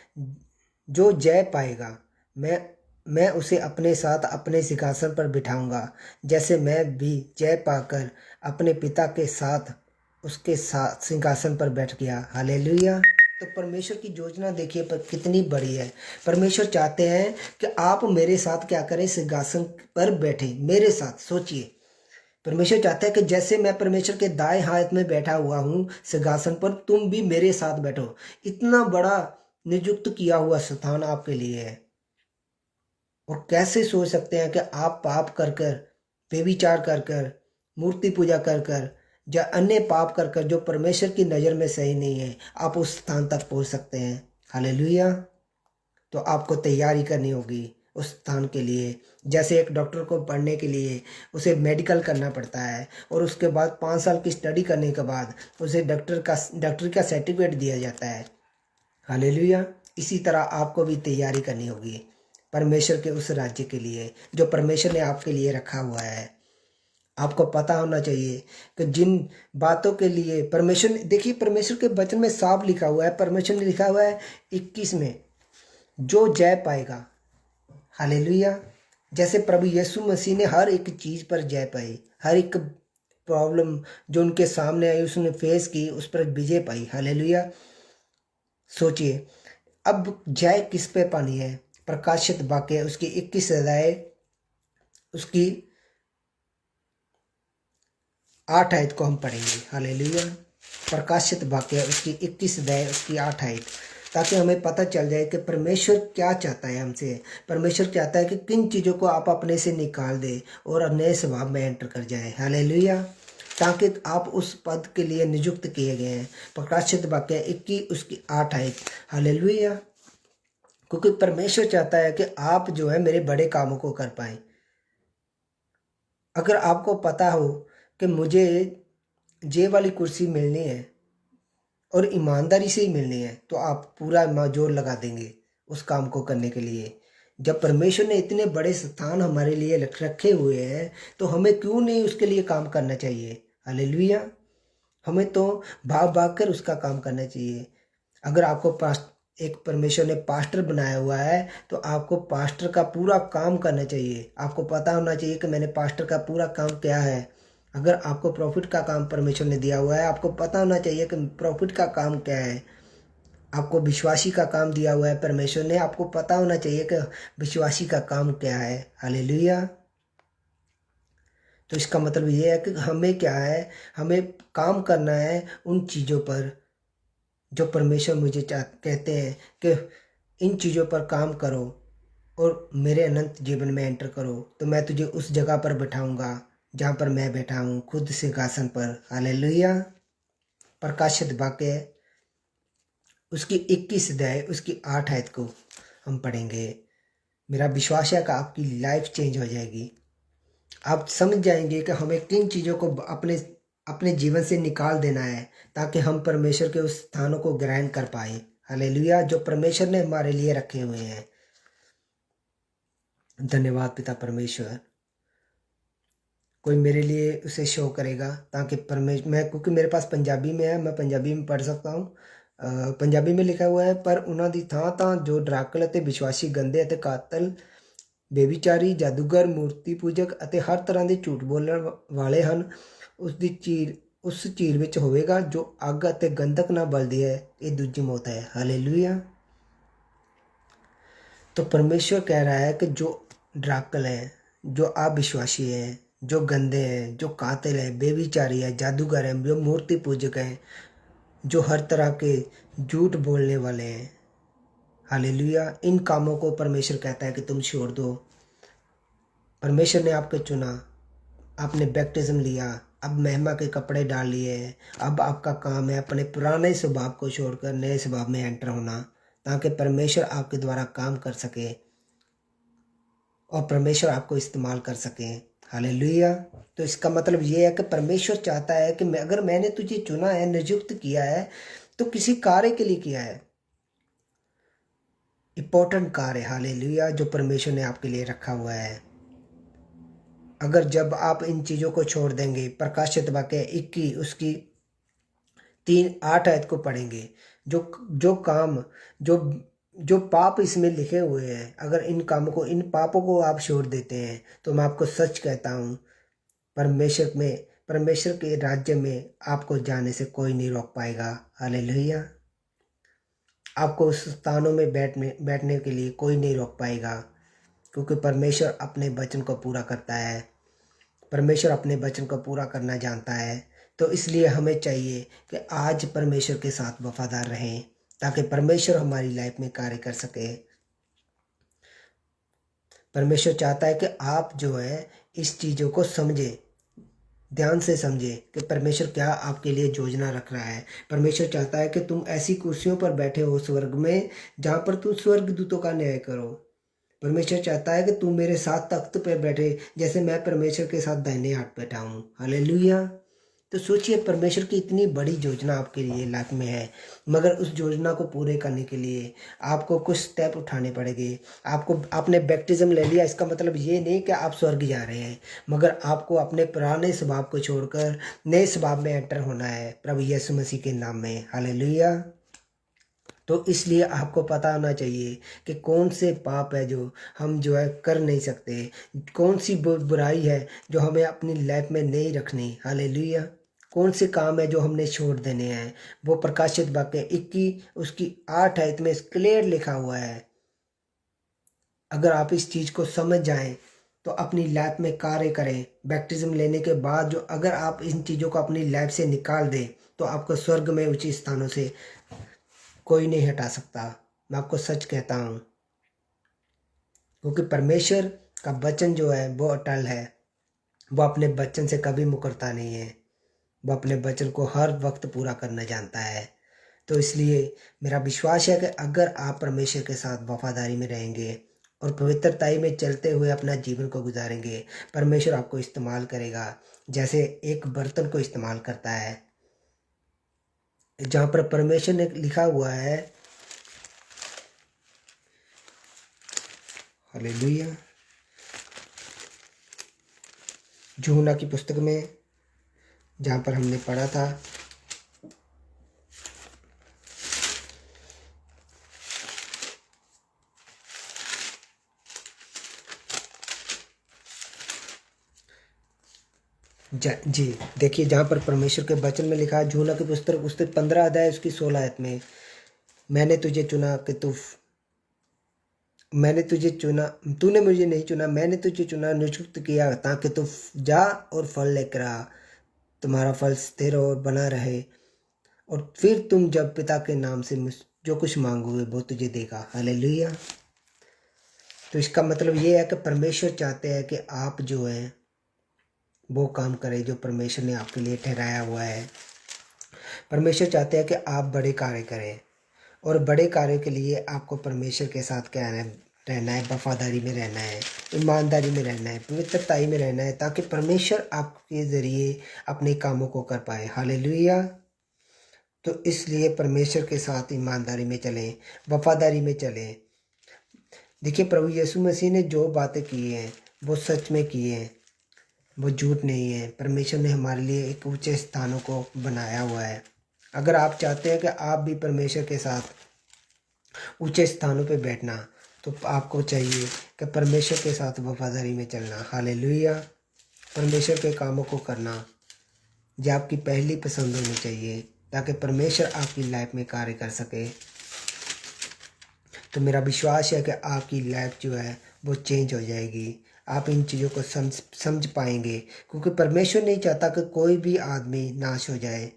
S1: जो जय पाएगा मैं उसे अपने साथ अपने सिंहासन पर बिठाऊंगा, जैसे मैं भी जय पाकर अपने पिता के साथ उसके साथ सिंहासन पर बैठ गया। हालेलुया। तो परमेश्वर की योजना देखिए पर कितनी बड़ी है। परमेश्वर चाहते हैं कि आप मेरे साथ क्या करें, सिंहासन पर बैठे मेरे साथ। सोचिए परमेश्वर चाहता है कि जैसे मैं परमेश्वर के दाएं हाथ में बैठा हुआ हूँ सिंहासन पर, तुम भी मेरे साथ बैठो। इतना बड़ा नियुक्त किया हुआ स्थान आपके लिए है। और कैसे सोच सकते हैं कि आप पाप कर कर, व्यभिचार कर कर, मूर्ति पूजा कर कर, या अन्य पाप कर कर जो परमेश्वर की नज़र में सही नहीं है, आप उस स्थान तक पहुंच सकते हैं। हालेलुया। तो आपको तैयारी करनी होगी उस स्थान के लिए। जैसे एक डॉक्टर को पढ़ने के लिए उसे मेडिकल करना पड़ता है, और उसके बाद 5 साल की स्टडी करने के बाद उसे डॉक्टर का सर्टिफिकेट दिया जाता है। हालेलुया। इसी तरह आपको भी तैयारी करनी होगी परमेश्वर के उस राज्य के लिए जो परमेश्वर ने आपके लिए रखा हुआ है। आपको पता होना चाहिए कि जिन बातों के लिए परमेश्वर, देखिए परमेश्वर के वचन में साफ लिखा हुआ है, परमेश्वर ने लिखा हुआ है 21 में, जो जय पाएगा। हालेलुया। जैसे प्रभु यीशु मसीह ने हर एक चीज़ पर जय पाई, हर एक प्रॉब्लम जो उनके सामने आई उसने फेस की, उस पर विजय पाई। हालेलुया। सोचिए अब जय किस पे पानी है? प्रकाशित वाक्य उसकी 21 अध्याय उसकी 8 आयत को हम पढ़ेंगे। हालेलुया। प्रकाशित वाक्य उसकी 21 अध्याय उसकी 8 आयत, ताकि हमें पता चल जाए कि परमेश्वर क्या चाहता है हमसे। परमेश्वर चाहता है कि किन चीज़ों को आप अपने से निकाल दे और नए स्वभाव में एंटर कर जाए। हालेलुया। ताकि आप उस पद के लिए नियुक्त किए गए हैं। प्रकाशित वाक्य 21 उसकी 8 आयत। हालेलुया। क्योंकि परमेश्वर चाहता है कि आप जो है मेरे बड़े कामों को कर पाएं। अगर आपको पता हो कि मुझे ये वाली कुर्सी मिलनी है और ईमानदारी से ही मिलनी है, तो आप पूरा जोर लगा देंगे उस काम को करने के लिए। जब परमेश्वर ने इतने बड़े स्थान हमारे लिए रखे हुए हैं, तो हमें क्यों नहीं उसके लिए काम करना चाहिए। हालेलुया। हमें तो भाग भाग कर उसका काम करना चाहिए। अगर आपको एक परमेश्वर ने पास्टर बनाया हुआ है, तो आपको पास्टर का पूरा काम करना चाहिए। आपको पता होना चाहिए कि मैंने पास्टर का पूरा काम क्या है। अगर आपको प्रॉफिट का काम परमेश्वर ने दिया हुआ है, आपको पता होना चाहिए कि प्रॉफिट का काम क्या है। आपको विश्वासी का काम दिया हुआ है परमेश्वर ने, आपको पता होना चाहिए कि विश्वासी का काम क्या है। हालेलुया। तो इसका मतलब ये है कि हमें क्या है, हमें काम करना है उन चीज़ों पर जो परमेश्वर मुझे कहते हैं कि इन चीज़ों पर काम करो और मेरे अनंत जीवन में एंटर करो, तो मैं तुझे उस जगह पर बैठाऊंगा जहाँ पर मैं बैठा हूँ, खुद सिंहासन पर। हालेलुया। प्रकाशित वाक्य उसकी 21 अध्याय उसकी 8 आयत को हम पढ़ेंगे। मेरा विश्वास है कि आपकी लाइफ चेंज हो जाएगी। आप समझ जाएंगे कि हमें किन चीज़ों को अपने अपने जीवन से निकाल देना है, ताकि हम परमेश्वर के उस स्थानों को ग्रहण कर पाए। हालेलुया। जो परमेश्वर ने हमारे लिए रखे हुए हैं। धन्यवाद पिता परमेश्वर। कोई मेरे लिए उसे शो करेगा ताकि मैं, क्योंकि मेरे पास पंजाबी में है, मैं पंजाबी में पढ़ सकता हूँ। पंजाबी में लिखा हुआ है, पर उन्हों की थां थां जो ਡਰਾਕਲ ਅਤੇ ਵਿਸ਼ਵਾਸੀ ਗੰਦੇ ਅਤੇ ਕਾਤਲ, ਬੇਵਿਚਾਰੀ, ਜਾਦੂਗਰ, ਮੂਰਤੀ ਪੂਜਕ ਅਤੇ ਹਰ ਤਰ੍ਹਾਂ ਦੇ ਝੂਠ ਬੋਲਣ ਵਾਲੇ ਹਨ, ਉਸ ਝੀਲ ਵਿੱਚ ਹੋਵੇਗਾ ਜੋ ਅੱਗ ਅਤੇ ਗੰਧਕ ਨਾਲ ਬਲਦੀ ਹੈ। ਇਹ ਦੂਜੀ मौत है। हालेलुया। तो परमेश्वर कह रहा है कि जो ड्राकल है, जो अविश्वासी है, जो गंदे हैं, जो कातिल है, बेविचारी है, जादूगर है, जो मूर्ति पूजक है, जो हर तरह के झूठ बोलने वाले हैं। हालेलुया। इन कामों को परमेश्वर कहता है कि तुम छोड़ दो। परमेश्वर ने आपको चुना, आपने बैप्टिज्म लिया, अब महिमा के कपड़े डाल लिए हैं। अब आपका काम है अपने पुराने स्वभाव को छोड़कर नए स्वभाव में एंटर होना, ताकि परमेश्वर आपके द्वारा काम कर सके और परमेश्वर आपको इस्तेमाल कर सके। हालेलुया। तो इसका मतलब ये है कि परमेश्वर चाहता है कि अगर मैंने तुझे चुना है, नियुक्त किया है, तो किसी कार्य के लिए किया है, इम्पोर्टेंट कार्य। हालेलुया। जो परमेश्वर ने आपके लिए रखा हुआ है। अगर जब आप इन चीज़ों को छोड़ देंगे, प्रकाशित वाक्य 21 उसकी 3-8 आयत को पढ़ेंगे, जो जो काम जो जो पाप इसमें लिखे हुए हैं, अगर इन कामों को, इन पापों को आप छोड़ देते हैं, तो मैं आपको सच कहता हूँ, परमेश्वर के राज्य में आपको जाने से कोई नहीं रोक पाएगा। हालेलुया। आपको उस स्थानों में बैठने के लिए कोई नहीं रोक पाएगा, क्योंकि परमेश्वर अपने वचन को पूरा करता है। परमेश्वर अपने वचन को पूरा करना जानता है। तो इसलिए हमें चाहिए कि आज परमेश्वर के साथ वफादार रहें, ताकि परमेश्वर हमारी लाइफ में कार्य कर सके। परमेश्वर चाहता है कि आप जो है इस चीज़ों को समझे, ध्यान से समझे कि परमेश्वर क्या आपके लिए योजना रख रहा है। परमेश्वर चाहता है कि तुम ऐसी कुर्सियों पर बैठे हो स्वर्ग में, जहाँ पर तुम स्वर्गदूतों का न्याय करो। परमेश्वर चाहता है कि तुम मेरे साथ तख्त पे बैठे, जैसे मैं परमेश्वर के साथ दाहिने हाथ बैठा हूँ। हालेलुया। तो सोचिए, परमेश्वर की इतनी बड़ी योजना आपके लिए लाइफ में है, मगर उस योजना को पूरे करने के लिए आपको कुछ स्टेप उठाने पड़ेंगे। आपने बैप्टिज्म ले लिया, इसका मतलब ये नहीं कि आप स्वर्ग जा रहे हैं, मगर आपको अपने पुराने स्वभाव को छोड़कर नए स्वभाव में एंटर होना है प्रभु यीशु मसीह के नाम में। हालेलुया। तो इसलिए आपको पता होना चाहिए कि कौन से पाप है जो हम जो है कर नहीं सकते, कौन सी बुराई है जो हमें अपनी लाइफ में नहीं रखनी। हालेलुया। कौन से काम है जो हमने छोड़ देने हैं। वो प्रकाशित वाक्य 21 उसकी 8 आयत में क्लियर लिखा हुआ है। अगर आप इस चीज़ को समझ जाएं तो अपनी लाइफ में कार्य करें। बैप्टिज्म लेने के बाद जो अगर आप इन चीज़ों को अपनी लाइफ से निकाल दें, तो आपको स्वर्ग में ऊंचे स्थानों से कोई नहीं हटा सकता। मैं आपको सच कहता हूँ, क्योंकि परमेश्वर का वचन जो है वो अटल है। वो अपने वचन से कभी मुकरता नहीं है। वो अपने वचन को हर वक्त पूरा करना जानता है। तो इसलिए मेरा विश्वास है कि अगर आप परमेश्वर के साथ वफादारी में रहेंगे और पवित्रताई में चलते हुए अपना जीवन को गुजारेंगे, परमेश्वर आपको इस्तेमाल करेगा जैसे एक बर्तन को इस्तेमाल करता है। जहाँ पर परमेश्वर ने लिखा हुआ है, हालेलुया, यूहन्ना की पुस्तक में जहाँ पर हमने पढ़ा था, जी देखिए, जहाँ पर परमेश्वर के वचन में लिखा है, यूहन्ना की पुस्तक 15 अध्याय उसकी 16 आयत में, मैंने तुझे चुना कि मैंने तुझे चुना, तूने मुझे नहीं चुना, मैंने तुझे चुना, नियुक्त किया ताकि तू जा और फल लेकर आ, तुम्हारा फल स्थिर और बना रहे, और फिर तुम जब पिता के नाम से जो कुछ मांगोगे वो तुझे देगा। हालेलुया। तो इसका मतलब ये है कि परमेश्वर चाहते हैं कि आप जो है वो काम करें जो परमेश्वर ने आपके लिए ठहराया हुआ है। परमेश्वर चाहते हैं कि आप बड़े कार्य करें, और बड़े कार्य के लिए आपको परमेश्वर के साथ क्या रहना है, वफादारी में रहना है, ईमानदारी में रहना है, पवित्रताई में रहना है, ताकि परमेश्वर आपके ज़रिए अपने कामों को कर पाए। हालेलुया। तो इसलिए परमेश्वर के साथ ईमानदारी में चलें, वफादारी में चलें। देखिए, प्रभु यीशु मसीह ने जो बातें की हैं वो सच में की हैं, वो झूठ नहीं है। परमेश्वर ने हमारे लिए एक ऊंचे स्थानों को बनाया हुआ है। अगर आप चाहते हैं कि आप भी परमेश्वर के साथ ऊंचे स्थानों पे बैठना, तो आपको चाहिए कि परमेश्वर के साथ वफादारी में चलना। हालेलुया। परमेश्वर के कामों को करना ये आपकी पहली पसंद होनी चाहिए, ताकि परमेश्वर आपकी लाइफ में कार्य कर सके। तो मेरा विश्वास है कि आपकी लाइफ जो है वो चेंज हो जाएगी। आप इन चीज़ों को समझ पाएंगे, क्योंकि परमेश्वर नहीं चाहता कि कोई भी आदमी नाश हो जाए।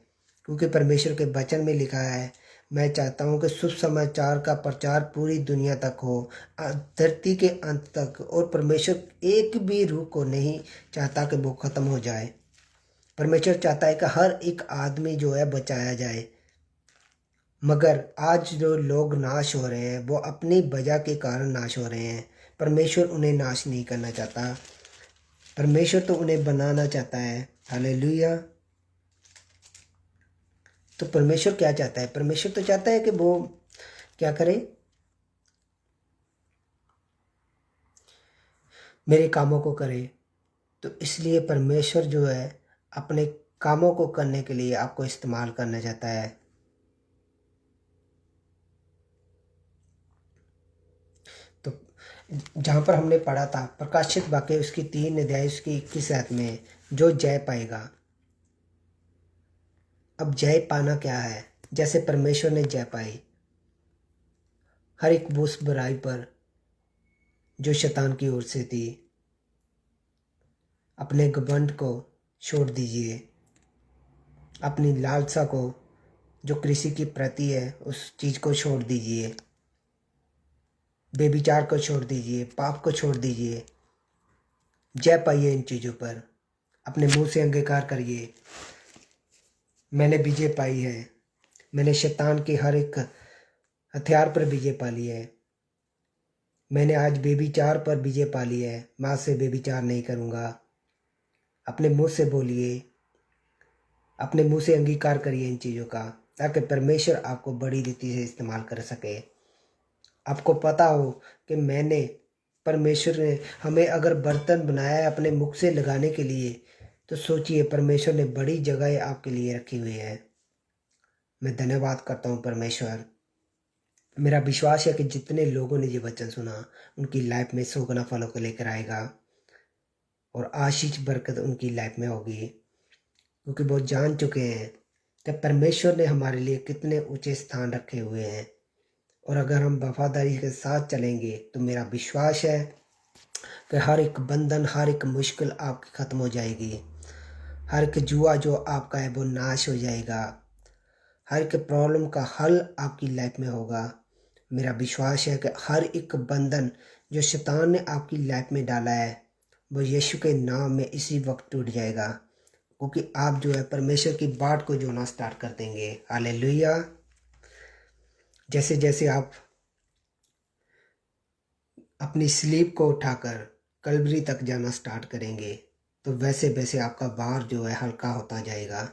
S1: क्योंकि परमेश्वर के वचन में लिखा है, मैं चाहता हूँ कि शुभ समाचार का प्रचार पूरी दुनिया तक हो, धरती के अंत तक। और परमेश्वर एक भी रूह को नहीं चाहता कि वो ख़त्म हो जाए। परमेश्वर चाहता है कि हर एक आदमी जो है बचाया जाए। मगर आज जो लोग नाश हो रहे हैं वो अपनी वजह के कारण नाश हो रहे हैं। परमेश्वर उन्हें नाश नहीं करना चाहता, परमेश्वर तो उन्हें बनाना चाहता है। हालेलुया। तो परमेश्वर क्या चाहता है? परमेश्वर तो चाहता है कि वो क्या करे, मेरे कामों को करे। तो इसलिए परमेश्वर जो है अपने कामों को करने के लिए आपको इस्तेमाल करना चाहता है। तो जहाँ पर हमने पढ़ा था प्रकाशित वाक्य उसकी 3 अध्याय उसकी 21 आयत में, जो जय पाएगा। अब जय पाना क्या है? जैसे परमेश्वर ने जय पाई हर एक उस बुराई पर जो शैतान की ओर से थी, अपने घमंड को छोड़ दीजिए, अपनी लालसा को जो कृषि की प्रति है उस चीज़ को छोड़ दीजिए, बेविचार को छोड़ दीजिए, पाप को छोड़ दीजिए। जय पाइए इन चीज़ों पर, अपने मुंह से अंगीकार करिए, मैंने विजय पाई है, मैंने शैतान के हर एक हथियार पर विजय पा ली है, मैंने आज बेविचार पर विजय पा ली है, मैं आज से बेविचार नहीं करूँगा। अपने मुंह से बोलिए, अपने मुंह से अंगीकार करिए इन चीज़ों का, ताकि परमेश्वर आपको बड़ी रीति से इस्तेमाल कर सके। आपको पता हो कि परमेश्वर ने हमें अगर बर्तन बनाया है अपने मुख से लगाने के लिए, तो सोचिए परमेश्वर ने बड़ी जगह आपके लिए रखी हुई है। मैं धन्यवाद करता हूँ परमेश्वर। मेरा विश्वास है कि जितने लोगों ने ये वचन सुना उनकी लाइफ में 100 गुना फलों को लेकर आएगा और आशीष बरकत उनकी लाइफ में होगी, क्योंकि वो जान चुके हैं कि परमेश्वर ने हमारे लिए कितने ऊंचे स्थान रखे हुए हैं। और अगर हम वफादारी के साथ चलेंगे तो मेरा विश्वास है कि हर एक बंधन, हर एक मुश्किल आपकी ख़त्म हो जाएगी, हर एक जुआ जो आपका है वो नाश हो जाएगा, हर एक प्रॉब्लम का हल आपकी लाइफ में होगा। मेरा विश्वास है कि हर एक बंधन जो शैतान ने आपकी लाइफ में डाला है वो यीशु के नाम में इसी वक्त टूट जाएगा, क्योंकि आप जो है परमेश्वर की बाट को जोड़ना स्टार्ट कर देंगे। हालेलुया। जैसे जैसे आप अपनी स्लीप को उठाकर कलवरी तक जाना स्टार्ट करेंगे तो वैसे वैसे आपका भार जो है हल्का होता जाएगा,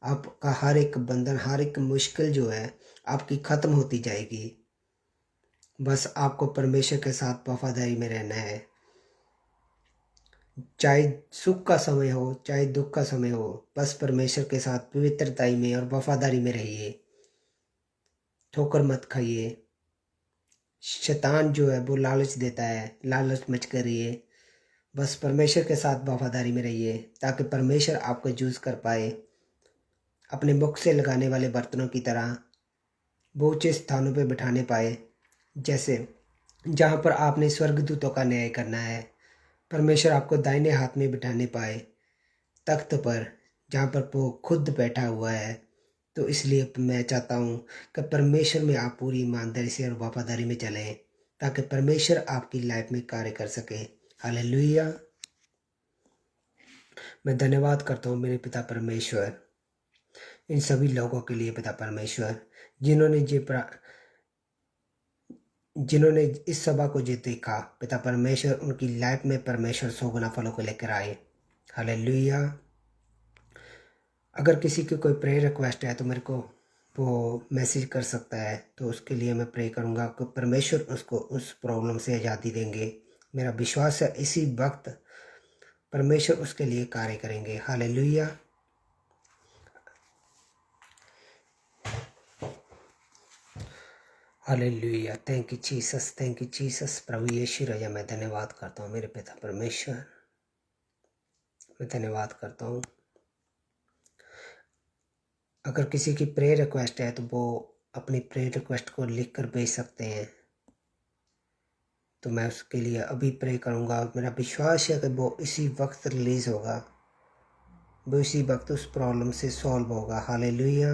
S1: आपका हर एक बंधन, हर एक मुश्किल जो है आपकी ख़त्म होती जाएगी। बस आपको परमेश्वर के साथ वफादारी में रहना है, चाहे सुख का समय हो चाहे दुख का समय हो, बस परमेश्वर के साथ पवित्रताई में और वफादारी में रहिए। ठोकर मत खाइए। शैतान जो है वो लालच देता है, लालच मत करिए, बस परमेश्वर के साथ वफादारी में रहिए ताकि परमेश्वर आपको यूज़ कर पाए, अपने मुख से लगाने वाले बर्तनों की तरह वो ऊंचे स्थानों पर बिठाने पाए, जैसे जहाँ पर आपने स्वर्गदूतों का न्याय करना है, परमेश्वर आपको दाहिने हाथ में बिठाने पाए तख्त पर जहाँ पर वो खुद बैठा हुआ है। तो इसलिए मैं चाहता हूँ कि परमेश्वर में आप पूरी ईमानदारी से और वफादारी में चलें ताकि परमेश्वर आपकी लाइफ में कार्य कर सके। हालेलुया। मैं धन्यवाद करता हूँ मेरे पिता परमेश्वर इन सभी लोगों के लिए, पिता परमेश्वर जिन्होंने इस सभा को जो देखा, पिता परमेश्वर उनकी लाइफ में परमेश्वर 100 गुना फलों को लेकर आए। हालेलुया। अगर किसी की कोई प्रेयर रिक्वेस्ट है तो मेरे को वो मैसेज कर सकता है, तो उसके लिए मैं प्रे करूँगा कि परमेश्वर उसको उस प्रॉब्लम से आज़ादी देंगे। मेरा विश्वास है इसी वक्त परमेश्वर उसके लिए कार्य करेंगे। Hallelujah. Hallelujah. Thank you Jesus, thank you Jesus. प्रभु यीशु राजा, मैं धन्यवाद करता हूँ मेरे पिता परमेश्वर, मैं धन्यवाद करता हूँ। अगर किसी की प्रेयर रिक्वेस्ट है तो वो अपनी प्रेयर रिक्वेस्ट को लिख कर भेज सकते हैं, तो मैं उसके लिए अभी प्रे करूँगा। मेरा विश्वास है कि वो इसी वक्त रिलीज़ होगा, वो इसी वक्त उस प्रॉब्लम से सॉल्व होगा। Hallelujah.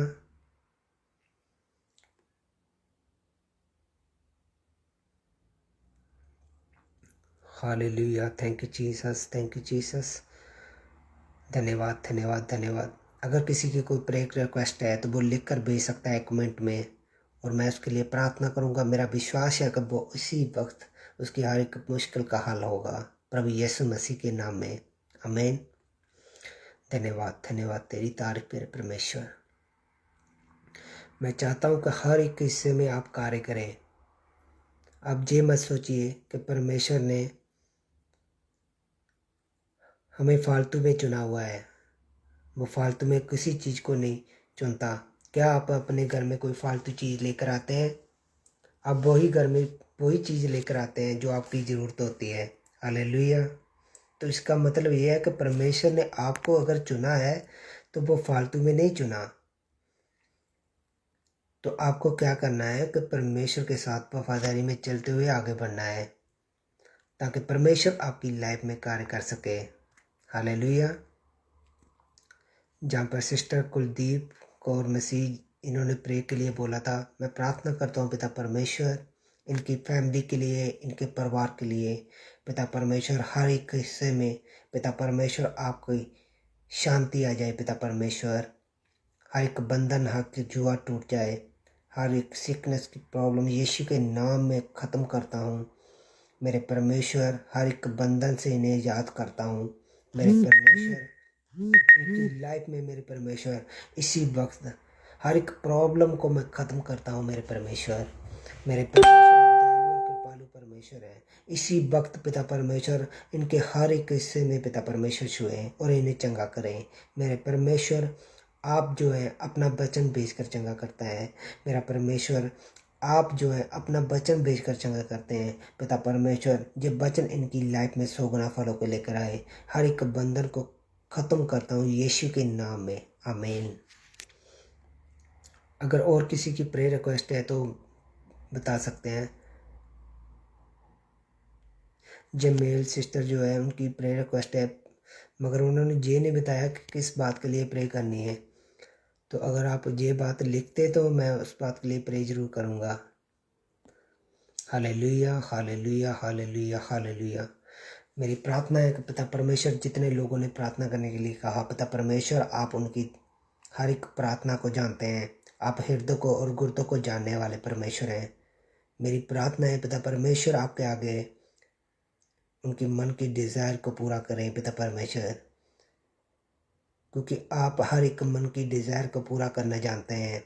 S1: Hallelujah. Thank you Jesus, thank you Jesus. धन्यवाद धन्यवाद धन्यवाद। अगर किसी की कोई प्रेयर रिक्वेस्ट है तो वो लिख कर भेज सकता है कमेंट में, और मैं उसके लिए प्रार्थना करूँगा। मेरा विश्वास है कि वो इसी वक्त उसकी हर एक मुश्किल का हल होगा, प्रभु यीशु मसीह के नाम में। आमीन। धन्यवाद धन्यवाद, तेरी तारीफ मेरे परमेश्वर। मैं चाहता हूँ कि हर एक हिस्से में आप कार्य करें। आप ये मत सोचिए कि परमेश्वर ने हमें फालतू में चुना हुआ है, वो फालतू में किसी चीज़ को नहीं चुनता। क्या आप अपने घर में कोई फालतू चीज़ लेकर आते हैं? आप वही घर में वही चीज़ लेकर आते हैं जो आपकी ज़रूरत होती है। हालेलुया। तो इसका मतलब ये है कि परमेश्वर ने आपको अगर चुना है तो वो फालतू में नहीं चुना। तो आपको क्या करना है कि परमेश्वर के साथ वफादारी में चलते हुए आगे बढ़ना है ताकि परमेश्वर आपकी लाइफ में कार्य कर सके। हालेलुया। जहाँ पर सिस्टर कुलदीप कौर मसीह इन्होंने प्रे के लिए बोला था, मैं प्रार्थना करता हूँ पिता परमेश्वर इनकी फैमिली के लिए, इनके परिवार के लिए। पिता परमेश्वर हर एक हिस्से में पिता परमेश्वर आपकी शांति आ जाए। पिता परमेश्वर हर एक बंधन, हर एक जुआ टूट जाए, हर एक सिकनेस की प्रॉब्लम यीशु के नाम में ख़त्म करता हूँ। मेरे परमेश्वर हर एक बंधन से इन्हें याद करता हूँ। मेरे परमेश्वर इनकी लाइफ में मेरे परमेश्वर इसी वक्त हर एक प्रॉब्लम को मैं ख़त्म करता हूँ। मेरे परमेश्वर, मेरे परमेश्वर दयालु और कृपालु परमेश्वर है। इसी वक्त पिता परमेश्वर इनके हर एक हिस्से में पिता परमेश्वर छुए और इन्हें चंगा करें। मेरे परमेश्वर आप जो है अपना वचन भेजकर चंगा करता है। मेरा परमेश्वर आप जो है अपना वचन भेजकर चंगा करते हैं। पिता परमेश्वर ये वचन इनकी लाइफ में 100 गुना फलों को लेकर आए। हर एक बंधन को ख़त्म करता हूँ यीशु के नाम में, आमीन। अगर और किसी की प्रेयर रिक्वेस्ट है तो बता सकते हैं। जो मेल सिस्टर जो है उनकी प्रेयर रिक्वेस्ट है, मगर उन्होंने ये नहीं बताया कि किस बात के लिए प्रे करनी है। तो अगर आप ये बात लिखते तो मैं उस बात के लिए प्रे जरूर करूँगा। Hallelujah, hallelujah, hallelujah, hallelujah. मेरी प्रार्थना है कि पिता परमेश्वर जितने लोगों ने प्रार्थना करने के लिए कहा, पिता परमेश्वर आप उनकी हर एक प्रार्थना को जानते हैं। आप हृदय को और गुर्दों को जानने वाले परमेश्वर हैं। मेरी प्रार्थना है पिता परमेश्वर आपके आगे उनकी मन की डिज़ायर को पूरा करें पिता परमेश्वर, क्योंकि आप हर एक मन की डिज़ायर को पूरा करना जानते हैं।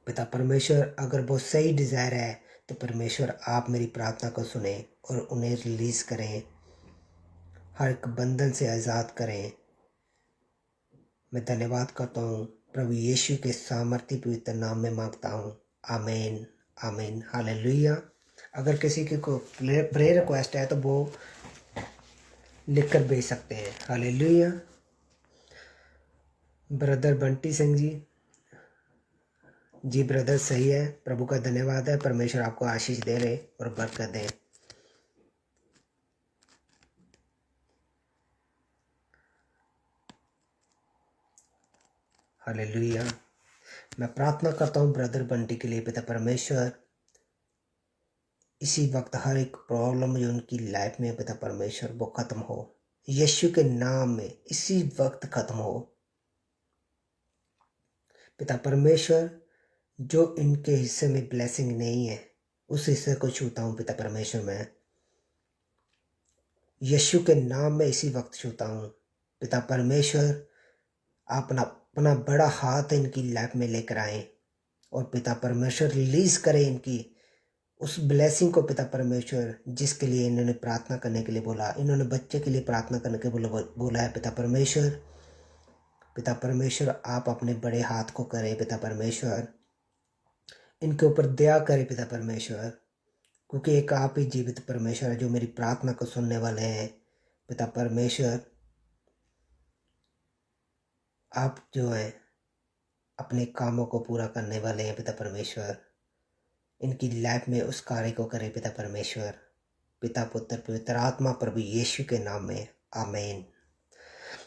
S1: पिता परमेश्वर अगर वो सही डिज़ायर है तो परमेश्वर आप मेरी प्रार्थना को सुने और उन्हें रिलीज़ करें, हर एक बंधन से आज़ाद करें। मैं धन्यवाद करता हूँ प्रभु यीशु के सामर्थ्य पवित्र नाम में मांगता हूँ, आमीन, आमीन, हालेलुया। अगर किसी की को प्रेयर रिक्वेस्ट है तो वो लिखकर भेज सकते हैं। Hallelujah. Brother Bunty Singh ji brother सही है, प्रभु का धन्यवाद है। परमेश्वर आपको आशीष दे रहे और बरकत दे। हालेलुया। मैं प्रार्थना करता हूँ ब्रदर बंटी के लिए पिता परमेश्वर इसी वक्त हर एक प्रॉब्लम जो उनकी लाइफ में पिता परमेश्वर वो ख़त्म हो यीशु के नाम में, इसी वक्त ख़त्म हो। पिता परमेश्वर जो इनके हिस्से में ब्लेसिंग नहीं है उस हिस्से को छूता हूँ पिता परमेश्वर, मैं यीशु के नाम में इसी वक्त छूता हूँ। पिता परमेश्वर आप अपना बड़ा हाथ इनकी लाइफ में लेकर आए और पिता परमेश्वर रिलीज़ करें इनकी उस ब्लेसिंग को पिता परमेश्वर, जिसके लिए इन्होंने प्रार्थना करने के लिए बोला। इन्होंने बच्चे के लिए प्रार्थना करने के बोला है पिता परमेश्वर। पिता परमेश्वर आप अपने बड़े हाथ को करें पिता परमेश्वर, इनके ऊपर दया करें पिता परमेश्वर, क्योंकि एक आप ही जीवित परमेश्वर है जो मेरी प्रार्थना को सुनने वाले हैं। पिता परमेश्वर आप जो हैं अपने कामों को पूरा करने वाले हैं पिता परमेश्वर। इनकी लाइफ में उस कार्य को करें पिता परमेश्वर, पिता पुत्र पवित्र आत्मा प्रभु यीशु के नाम में, आमीन,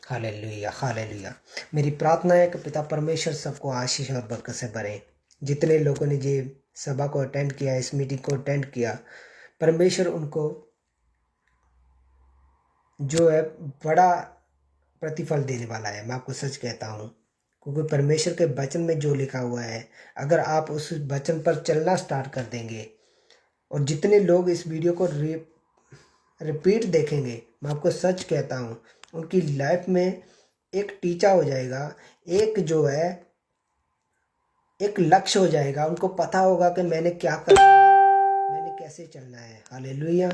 S1: हालेलुया, हालेलुया। मेरी प्रार्थना है कि पिता परमेश्वर सबको आशीष और बरकत से भरे। जितने लोगों ने ये सभा को अटेंड किया, इस मीटिंग को अटेंड किया, परमेश्वर उनको जो है बड़ा प्रतिफल देने वाला है। मैं आपको सच कहता हूँ, क्योंकि परमेश्वर के वचन में जो लिखा हुआ है, अगर आप उस वचन पर चलना स्टार्ट कर देंगे और जितने लोग इस वीडियो को रिपीट देखेंगे, मैं आपको सच कहता हूँ उनकी लाइफ में एक टीचा हो जाएगा, एक जो है एक लक्ष्य हो जाएगा। उनको पता होगा कि मैंने क्या करना है, मैंने कैसे चलना है। हालेलुया।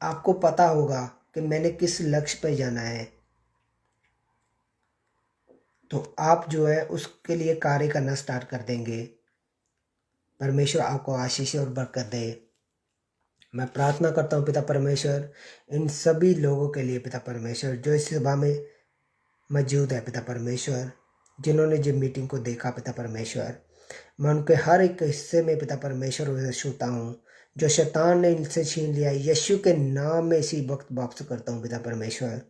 S1: आपको पता होगा कि मैंने किस लक्ष्य पर जाना है, तो आप जो है उसके लिए कार्य करना स्टार्ट कर देंगे। परमेश्वर आपको आशीष और बरकत दे। मैं प्रार्थना करता हूँ पिता परमेश्वर इन सभी लोगों के लिए पिता परमेश्वर जो इस सभा में मौजूद है पिता परमेश्वर, जिन्होंने जिस मीटिंग को देखा पिता परमेश्वर, मैं उनके हर एक हिस्से में पिता परमेश्वर उसे छूता हूँ। जो शैतान ने इनसे छीन लिया, यीशु के नाम में इसी वक्त वापस करता हूँ पिता परमेश्वर।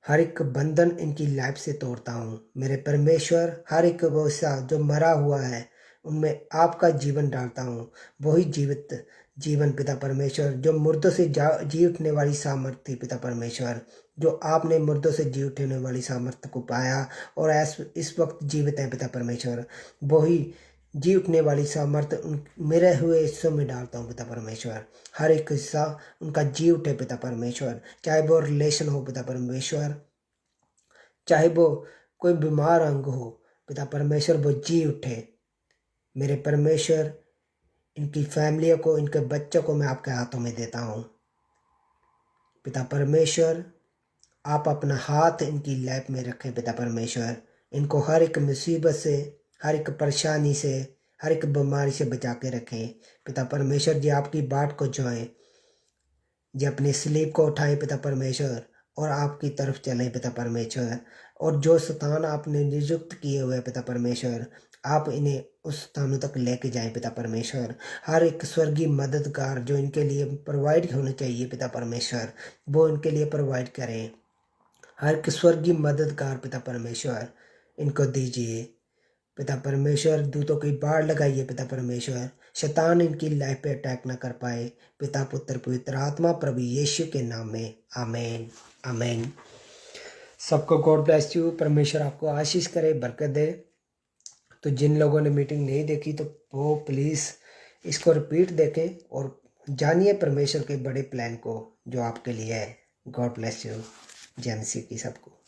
S1: हर एक बंधन इनकी लाइफ से तोड़ता हूँ मेरे परमेश्वर। हर एक वैसा जो मरा हुआ है उनमें आपका जीवन डालता हूँ, वही जीवित जीवन पिता परमेश्वर, जो मुर्दों से जी उठने वाली सामर्थ्य थी पिता परमेश्वर, जो आपने मुर्दों से जी उठने वाली सामर्थ्य को पाया और इस वक्त जीवित है पिता परमेश्वर, वही जी उठने वाली सामर्थ्य उन मेरे हुए हिस्सों में डालता हूँ पिता परमेश्वर। हर एक हिस्सा उनका जी उठे पिता परमेश्वर, चाहे वो रिलेशन हो पिता परमेश्वर, चाहे वो कोई बीमार अंग हो पिता परमेश्वर, वो जी उठे मेरे परमेश्वर। इनकी फैमिलियों को, इनके बच्चों को मैं आपके हाथों में देता हूँ पिता परमेश्वर। आप अपना हाथ इनकी लाइफ में रखें पिता परमेश्वर। इनको हर एक मुसीबत से, हर एक परेशानी से, हर एक बीमारी से बचा के रखें पिता परमेश्वर जी। आपकी बाट को जोएं जी, अपने स्लीप को उठाएं पिता परमेश्वर और आपकी तरफ चलें पिता परमेश्वर। और जो स्थान आपने नियुक्त किए हुए हैं पिता परमेश्वर, आप इन्हें उस स्थानों तक लेके जाएं पिता परमेश्वर। हर एक स्वर्गीय मददगार जो इनके लिए प्रोवाइड होने चाहिए पिता परमेश्वर, वो इनके लिए प्रोवाइड करें। हर एक स्वर्गीय मददगार पिता परमेश्वर इनको दीजिए पिता परमेश्वर। दूतों की बाढ़ लगाइए पिता परमेश्वर, शैतान इनकी लाइफ पे अटैक ना कर पाए। पिता पुत्र पवित्र आत्मा प्रभु यीशु के नाम में आमेन आमेन। सबको गॉड ब्लेस यू। परमेश्वर आपको आशीष करे, बरकत दे। तो जिन लोगों ने मीटिंग नहीं देखी तो वो प्लीज़ इसको रिपीट देखें और जानिए परमेश्वर के बड़े प्लान को जो आपके लिए है। God bless you. जय मसीह की सबको।